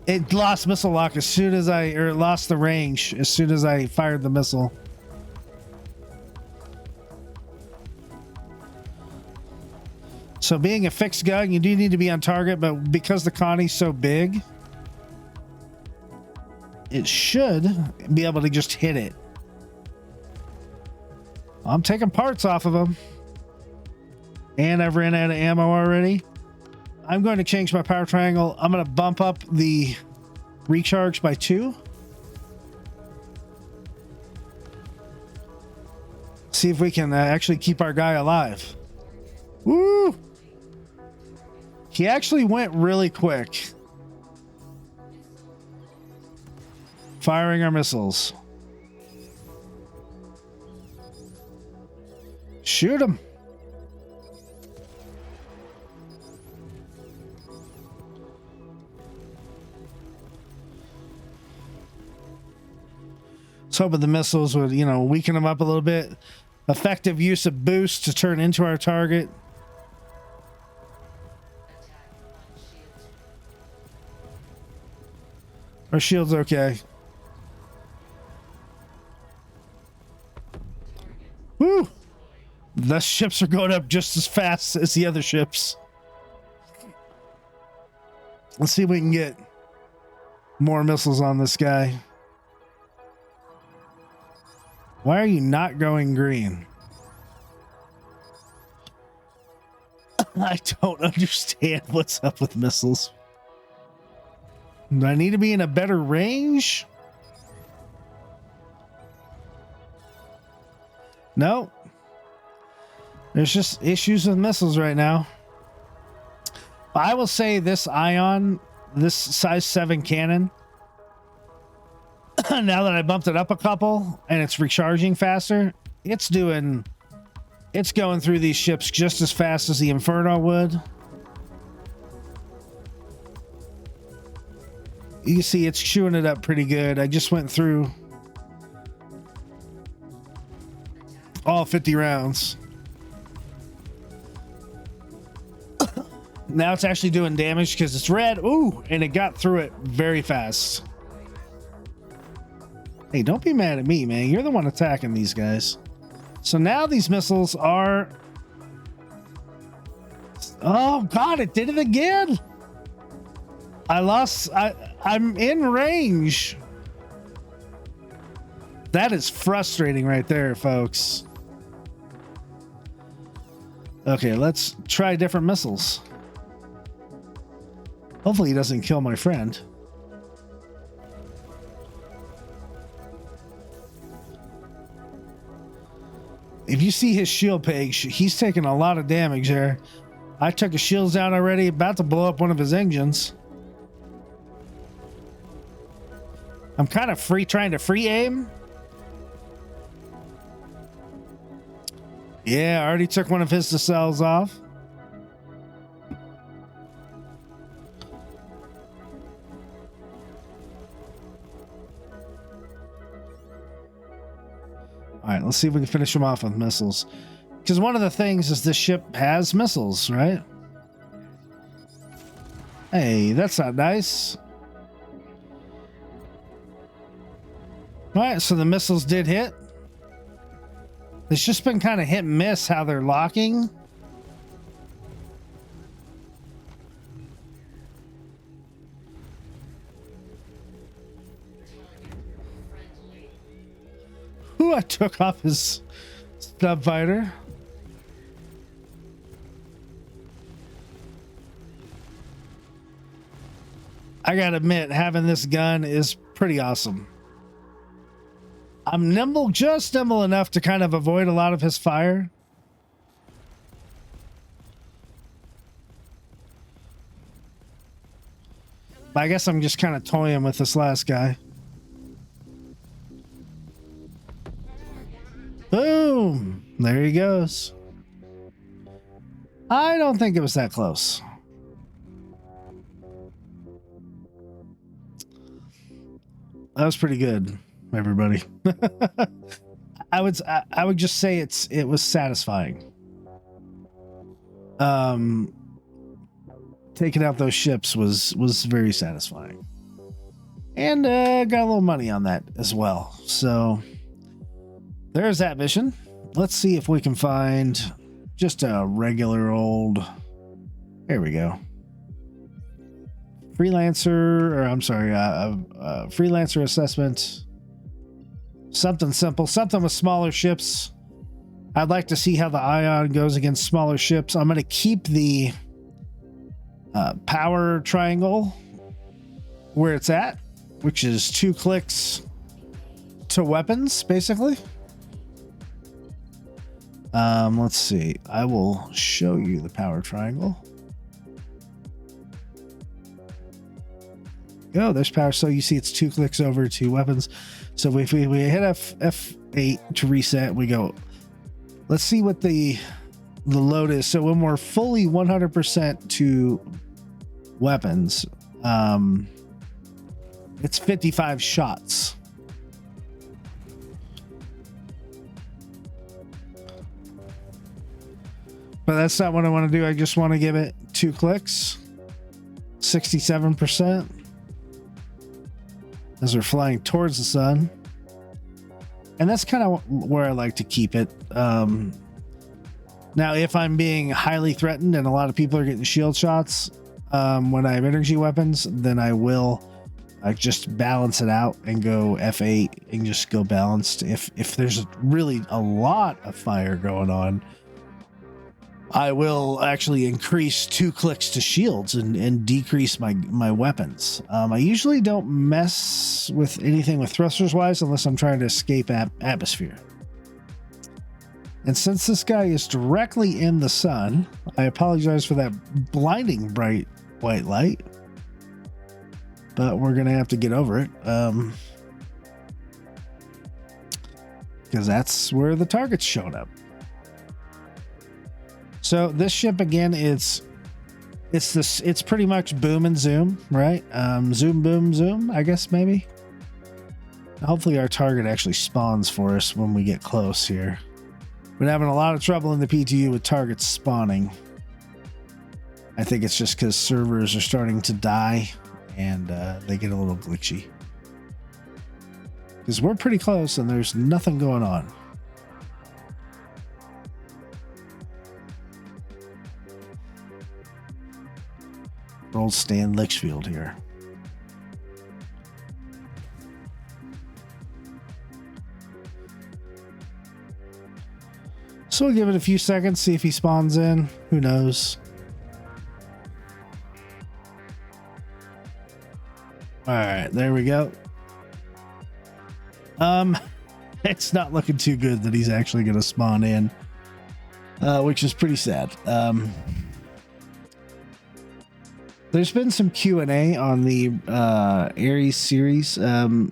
It lost missile lock as soon as it lost the range as soon as I fired the missile. So being a fixed gun, you do need to be on target, but because the Connie's so big, it should be able to just hit it. I'm taking parts off of them. And I've ran out of ammo already. I'm going to change my power triangle. I'm going to bump up the recharge by 2. See if we can actually keep our guy alive. Woo! He actually went really quick. Firing our missiles. Shoot him. Let's hope the missiles would, weaken them up a little bit. Effective use of boost to turn into our target. Our shield's okay. Woo! The ships are going up just as fast as the other ships. Let's see if we can get more missiles on this guy. Why are you not going green? I don't understand what's up with missiles. Do I need to be in a better range? No. There's just issues with missiles right now. I will say this Ion, this size 7 cannon, now that I bumped it up a couple and it's recharging faster, it's going through these ships just as fast as the Inferno would. You can see it's chewing it up pretty good. I just went through all 50 rounds. Now it's actually doing damage because it's red. Ooh, and it got through it very fast. Hey, don't be mad at me, man. You're the one attacking these guys. So now these missiles are... Oh, God, it did it again. I'm in range. That is frustrating right there, folks. Okay, let's try different missiles. Hopefully he doesn't kill my friend. If you see his shield page, he's taking a lot of damage there. I took his shields down already, about to blow up one of his engines. I'm kind of trying to free aim. Yeah, I already took one of his nacelles off. All right, let's see if we can finish him off with missiles. Because one of the things is this ship has missiles, right? Hey, that's not nice. All right, so the missiles did hit. It's just been kind of hit and miss how they're locking. Ooh, I took off his Starfighter. I gotta admit, having this gun is pretty awesome. I'm nimble, just nimble enough to kind of avoid a lot of his fire. I guess I'm just kind of toying with this last guy. Boom! There he goes. I don't think it was that close. That was pretty good, everybody. I would just say it was satisfying. Taking out those ships was very satisfying, and got a little money on that as well. So there's that mission. Let's see if we can find just a regular old. There we go. Freelancer assessment. Something simple, something with smaller ships. I'd like to see how the Ion goes against smaller ships. I'm going to keep the power triangle where it's at, which is 2 clicks to weapons, basically. Let's see. I will show you the power triangle. Oh, there's power. So you see it's 2 clicks over to weapons. So if we hit F8 to reset, we go. Let's see what the load is. So when we're fully 100% to weapons, it's 55 shots. But that's not what I want to do. I just want to give it 2 clicks. 67%. As we're flying towards the sun. And that's kind of where I like to keep it. Now, if I'm being highly threatened and a lot of people are getting shield shots when I have energy weapons, then I will just balance it out and go F8 and just go balanced. If there's really a lot of fire going on, I will actually increase 2 clicks to shields and decrease my weapons. I usually don't mess with anything with thrusters wise unless I'm trying to escape atmosphere. And since this guy is directly in the sun, I apologize for that blinding bright white light, but we're going to have to get over it. Because that's where the target's showing up. So this ship again, it's pretty much boom and zoom, right? Zoom, boom, zoom, I guess maybe. Hopefully our target actually spawns for us when we get close here. Been having a lot of trouble in the PTU with targets spawning. I think it's just because servers are starting to die and they get a little glitchy. Because we're pretty close and there's nothing going on. Old Stan Litchfield here. So we'll give it a few seconds, see if he spawns in. Who knows? All right, there we go. It's not looking too good that he's actually going to spawn in, which is pretty sad. There's been some Q&A on the Ares series. Oh,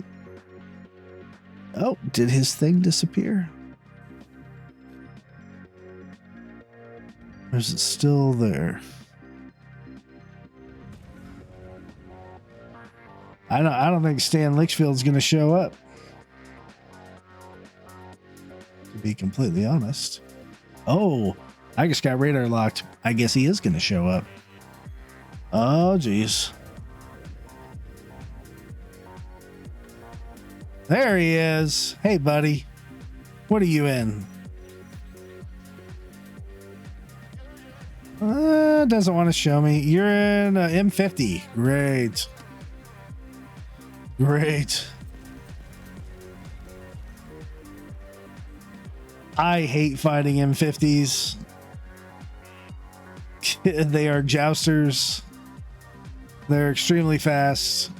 did his thing disappear? Or is it still there? I don't think Stan Litchfield's going to show up. To be completely honest. Oh, I just got radar locked. I guess he is going to show up. Oh, geez. There he is. Hey, buddy. What are you in? Doesn't want to show me. You're in M50. Great. Great. I hate fighting M50s. They are jousters. They're extremely fast.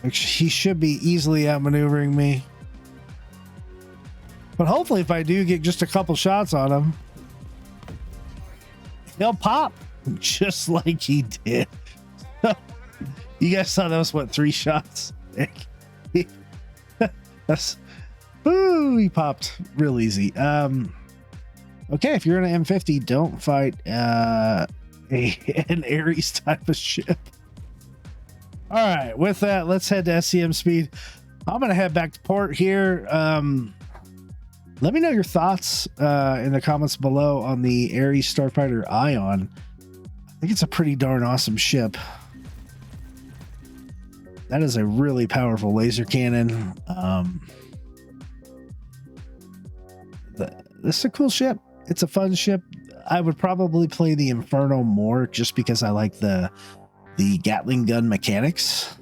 He should be easily outmaneuvering me. But hopefully if I do get just a couple shots on him, he'll pop just like he did. You guys saw those, what, 3 shots? That's, ooh, he popped real easy. Okay, if you're in an M50, don't fight an Ares type of ship. All right, with that, let's head to SCM speed. I'm going to head back to port here. Let me know your thoughts in the comments below on the Ares Starfighter Ion. I think it's a pretty darn awesome ship. That is a really powerful laser cannon. This is a cool ship. It's a fun ship. I would probably play the Inferno more just because I like the Gatling gun mechanics.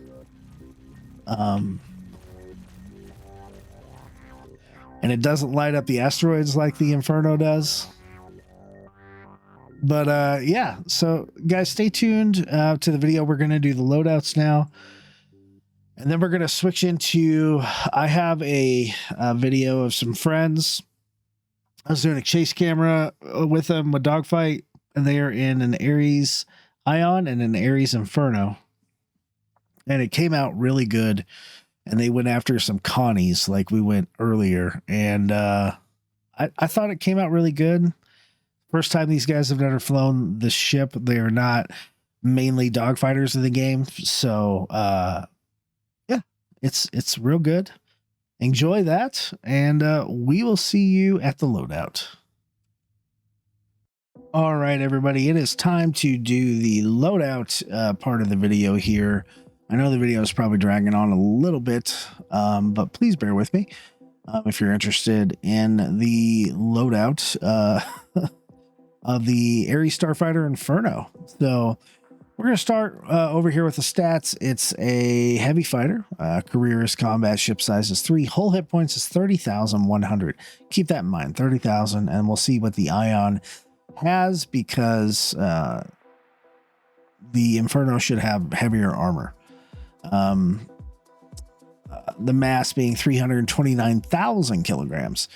And it doesn't light up the asteroids like the Inferno does. But yeah, so guys, stay tuned to the video. We're going to do the loadouts now. And then we're going to switch into, I have a video of some friends. I was doing a chase camera with them with Dogfight, and they are in an Ares Ion and an Ares Inferno. And it came out really good. And they went after some Connies like we went earlier. And I thought it came out really good. First time these guys have never flown this ship. They are not mainly dogfighters in the game. So yeah, it's real good. Enjoy that. And we will see you at the loadout. All right, everybody, it is time to do the loadout part of the video here. I know the video is probably dragging on a little bit, but please bear with me if you're interested in the loadout of the Ares Starfighter Inferno. So we're going to start over here with the stats. It's a heavy fighter. Careerist combat ship size is 3. Hull hit points is 30,100. Keep that in mind, 30,000, and we'll see what the Ion has because the Inferno should have heavier armor. The mass being 329,000 kilograms.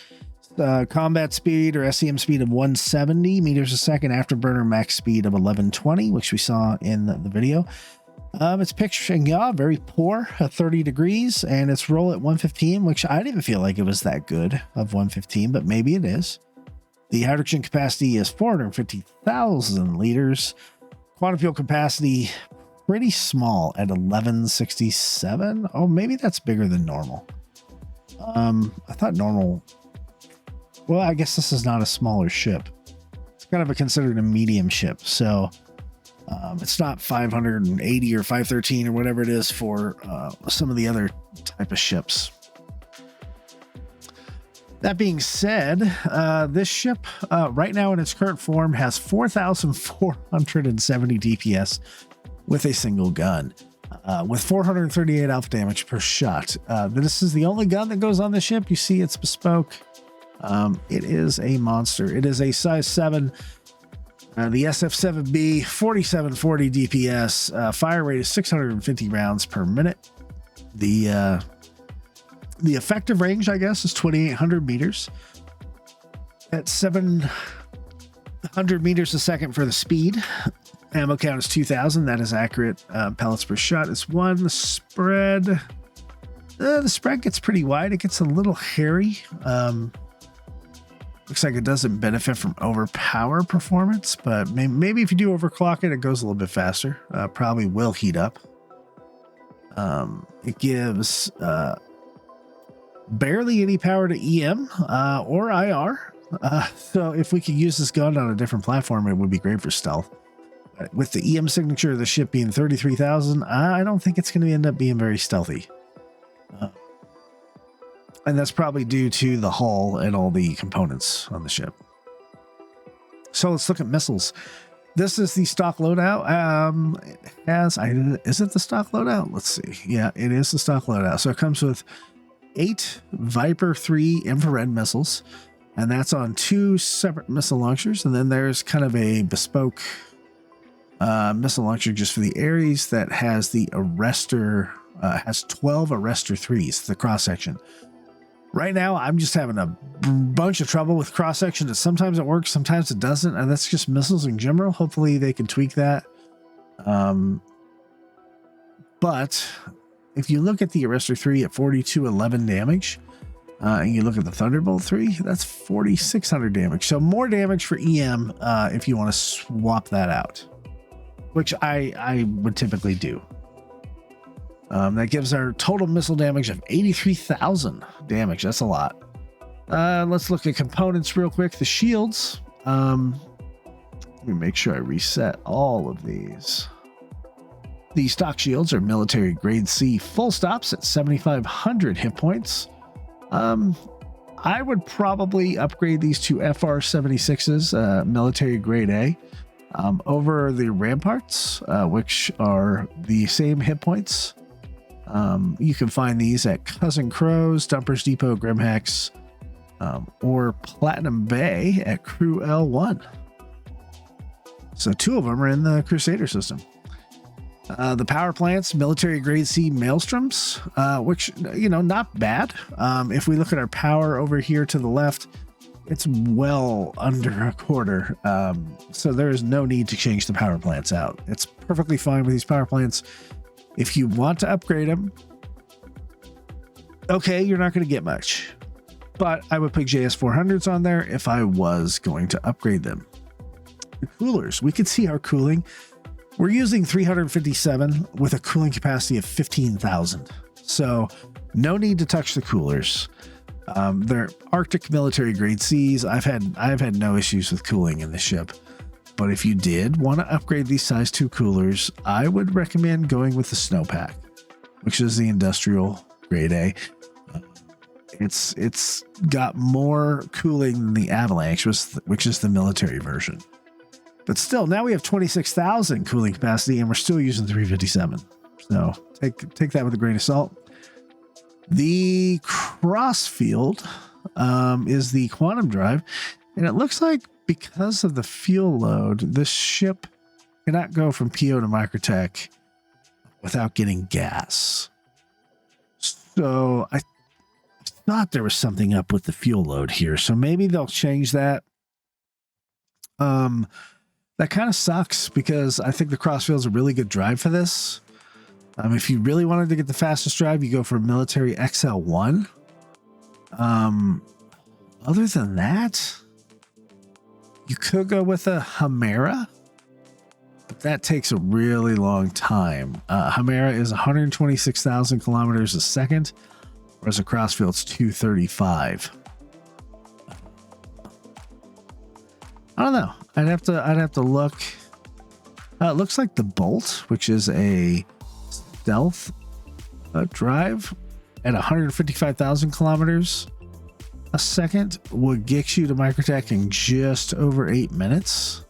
Combat speed or SCM speed of 170 meters a second, afterburner max speed of 1120, which we saw in the video. It's picturing yaw, very poor at 30 degrees, and it's roll at 115, which I didn't feel like it was that good of 115, but maybe it is. The hydrogen capacity is 450,000 liters. Quantum fuel capacity pretty small at 1167. Oh, maybe that's bigger than normal. I thought normal. Well, I guess this is not a smaller ship. It's kind of considered a medium ship. So it's not 580 or 513 or whatever it is for some of the other type of ships. That being said, this ship right now in its current form has 4,470 DPS with a single gun, with 438 alpha damage per shot. This is the only gun that goes on the ship. You see it's bespoke. It is a monster. It is a size 7. The SF-7B, 4740 DPS. Fire rate is 650 rounds per minute. The effective range, I guess, is 2,800 meters at 700 meters a second for the speed. Ammo count is 2,000. That is accurate. Pellets per shot is 1. The spread gets pretty wide. It gets a little hairy. Looks like it doesn't benefit from overpower performance, but maybe if you do overclock it, it goes a little bit faster. Probably will heat up. It gives barely any power to EM or IR. So if we could use this gun on a different platform, it would be great for stealth. With the EM signature of the ship being 33,000, I don't think it's going to end up being very stealthy. And that's probably due to the hull and all the components on the ship. So let's look at missiles. This is the stock loadout. Is it the stock loadout? Let's see. Yeah, it is the stock loadout. So it comes with 8 Viper 3 infrared missiles, and that's on 2 separate missile launchers. And then there's kind of a bespoke missile launcher just for the Ares that has the arrestor, has 12 arrestor 3s, the cross section. Right now, I'm just having a bunch of trouble with cross section. Sometimes it works, sometimes it doesn't, and that's just missiles in general. Hopefully they can tweak that. But if you look at the Arrestor 3 at 4211 damage, and you look at the Thunderbolt 3, that's 4600 damage. So more damage for EM if you want to swap that out, which I would typically do. That gives our total missile damage of 83,000 damage. That's a lot. Let's look at components real quick. The shields. Let me make sure I reset all of these. The stock shields are military grade C full stops at 7,500 hit points. I would probably upgrade these to FR76s, military grade A, over the ramparts, which are the same hit points. You can find these at Cousin Crow's, Dumpers Depot, Grimhex, or Platinum Bay at Crew L1. So 2 of them are in the Crusader system. The power plants, military grade C maelstroms, which, not bad. If we look at our power over here to the left, it's well under a quarter. So there is no need to change the power plants out. It's perfectly fine with these power plants. If you want to upgrade them, okay, you're not going to get much, but I would put JS400s on there if I was going to upgrade them. The coolers, we can see our cooling. We're using 357 with a cooling capacity of 15,000. So no need to touch the coolers. They're Arctic military grade Cs. I've had no issues with cooling in the ship. But if you did want to upgrade these size 2 coolers, I would recommend going with the Snowpack, which is the industrial grade A. It's got more cooling than the Avalanche, which is the military version. But still, now we have 26,000 cooling capacity, and we're still using 357. So take that with a grain of salt. The Crossfield is the quantum drive, and it looks like because of the fuel load, this ship cannot go from PO to Microtech without getting gas. So I thought there was something up with the fuel load here, so maybe they'll change that. That kind of sucks because I think the Crossfield is a really good drive for this. If you really wanted to get the fastest drive, you go for military XL1. Other than that, you could go with a Chimera, but that takes a really long time. Chimera is 126,000 kilometers a second, whereas a Crossfield's 235. I don't know. I'd have to look. It looks like the Bolt, which is a stealth drive at 155,000 kilometers a second, would get you to Microtech in just over 8 minutes.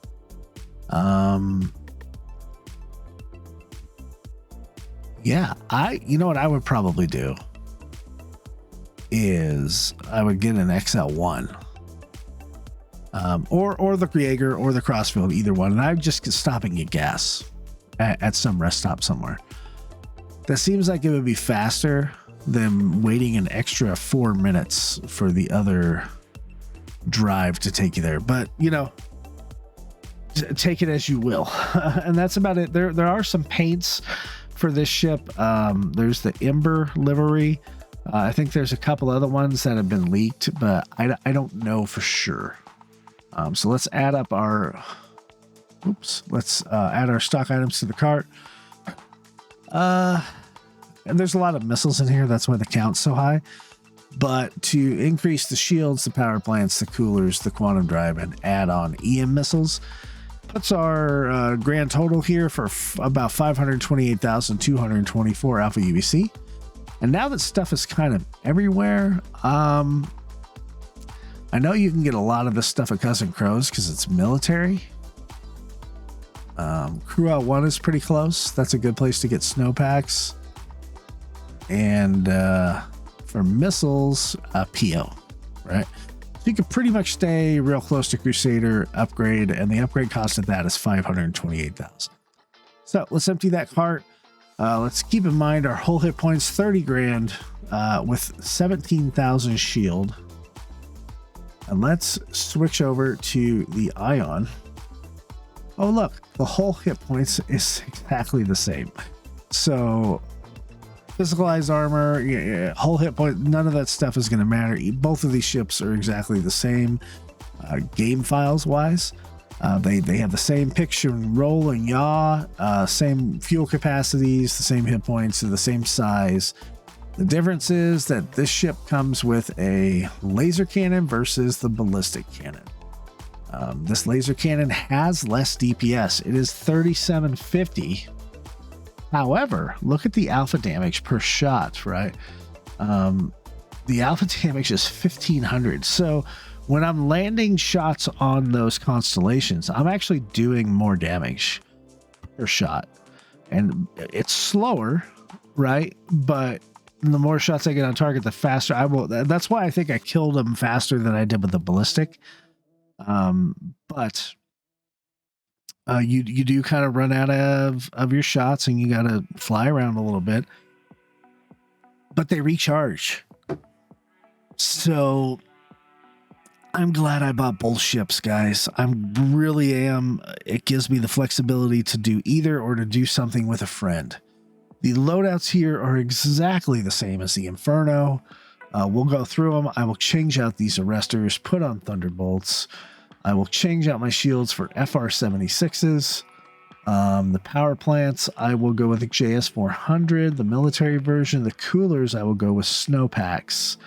Yeah, you know what I would probably do is I would get an XL1. Or the Jaeger or the Crossfield, either one. And I would just stop and get gas at some rest stop somewhere. That seems like it would be faster than waiting an extra 4 minutes for the other drive to take you there. But, take it as you will. And that's about it. There are some paints for this ship. There's the Ember livery. I think there's a couple other ones that have been leaked, but I don't know for sure. So let's add up our, add our stock items to the cart. And there's a lot of missiles in here. That's why the count's so high. But to increase the shields, the power plants, the coolers, the quantum drive, and add on EM missiles, puts our grand total here for about 528,224 Alpha UBC. And now that stuff is kind of everywhere, I know you can get a lot of this stuff at Cousin Crow's because it's military. Crew L1 is pretty close. That's a good place to get snowpacks. And for missiles, PO, right? So you can pretty much stay real close to Crusader upgrade, and the upgrade cost of that is 528,000. So let's empty that cart. Let's keep in mind our whole hit points 30 grand with 17,000 shield. And let's switch over to the Ion. Oh, look, the whole hit points is exactly the same. So physicalized armor, whole hit point, none of that stuff is going to matter. Both of these ships are exactly the same game files wise. They have the same picture and roll and yaw, same fuel capacities, the same hit points, the same size. The difference is that this ship comes with a laser cannon versus the ballistic cannon. This laser cannon has less DPS. It is 3750. However, look at the alpha damage per shot, right? The alpha damage is 1500. So when I'm landing shots on those constellations, I'm actually doing more damage per shot. And it's slower, right? But the more shots I get on target, the faster I will. That's why I think I killed them faster than I did with the ballistic. But you do kind of run out of your shots, and you got to fly around a little bit. But they recharge. So I'm glad I bought both ships, guys. I really am. It gives me the flexibility to do either or to do something with a friend. The loadouts here are exactly the same as the Inferno. We'll go through them. I will change out these arresters, put on Thunderbolts. I will change out my shields for FR-76s. The power plants, I will go with the JS-400. The military version, the coolers, I will go with snowpacks.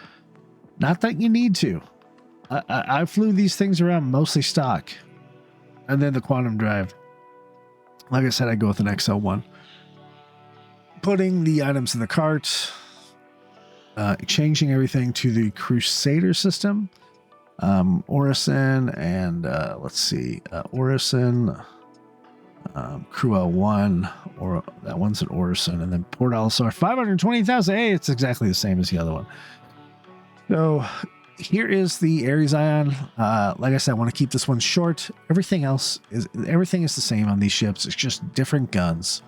Not that you need to. I flew these things around mostly stock. And then the quantum drive. Like I said, I go with an XL1. Putting the items in the cart, changing everything to the Crusader system, Orison, and let's see, Orison, Crew L1, or that one's at Orison, and then Port Alisar, 520,000. Hey, it's exactly the same as the other one. So here is the Ares Ion. Like I said, I want to keep this one short. Everything is the same on these ships. It's just different guns.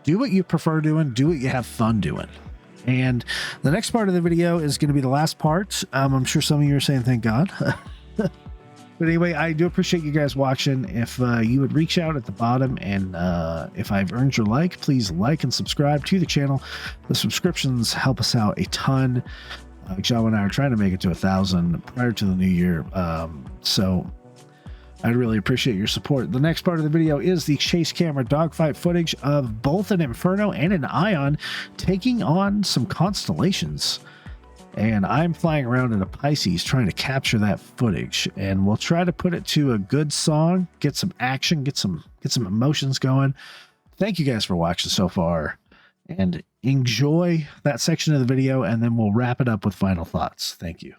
Do what you prefer doing. Do what you have fun doing. And the next part of the video is going to be the last part. I'm sure some of you are saying, thank God. But anyway, I do appreciate you guys watching. If you would reach out at the bottom, and if I've earned your like, please like and subscribe to the channel. The subscriptions help us out a ton. Jawa and I are trying to make it to 1,000 prior to the new year. So I'd really appreciate your support. The next part of the video is the chase camera dogfight footage of both an Inferno and an Ion taking on some Constellations. And I'm flying around in a Pisces trying to capture that footage. And we'll try to put it to a good song, get some action, get some emotions going. Thank you guys for watching so far. And enjoy that section of the video, and then we'll wrap it up with final thoughts. Thank you.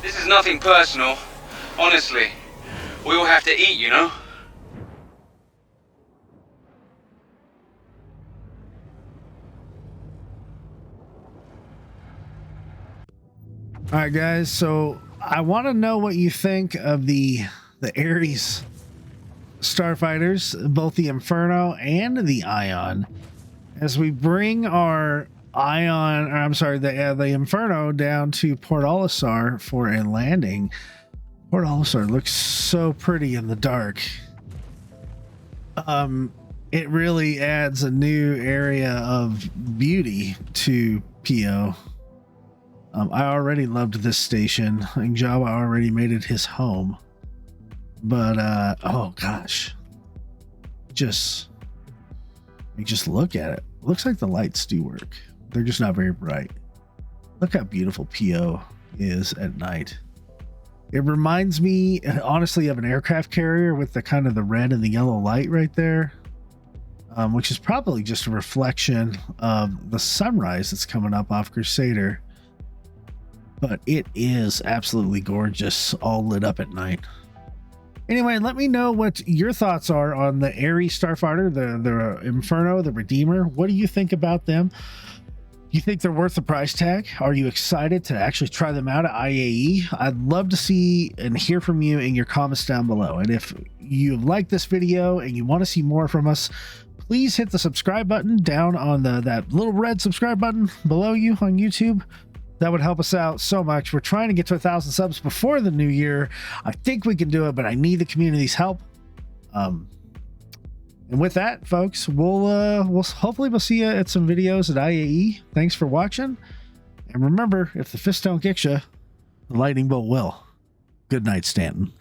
This is nothing personal. Honestly. We all have to eat, you know? All right, guys. So I want to know what you think of the Ares starfighters, both the Inferno and the Ion, as we bring our Ion, or I'm sorry, the Inferno down to Port Olisar for a landing. Port Olisar looks so pretty in the dark. It really adds a new area of beauty to PO. I already loved this station. I think Jawa already made it his home. But oh gosh, just look at it. Looks like the lights do work. They're just not very bright. Look how beautiful PO is at night. It reminds me honestly of an aircraft carrier with the kind of the red and the yellow light right there, which is probably just a reflection of the sunrise that's coming up off Crusader. But it is absolutely gorgeous, all lit up at night. Anyway, let me know what your thoughts are on the Ares Starfighter, the Inferno, the Redeemer. What do you think about them? Do you think they're worth the price tag? Are you excited to actually try them out at IAE? I'd love to see and hear from you in your comments down below. And if you like this video and you want to see more from us, please hit the subscribe button down on that little red subscribe button below you on YouTube. That would help us out so much. We're trying to get to 1,000 subs before the new year. I think we can do it, but I need the community's help. And with that, folks, we'll hopefully we'll see you at some videos at IAE. Thanks for watching. And remember, if the fist don't get you, the lightning bolt will. Good night, Stanton.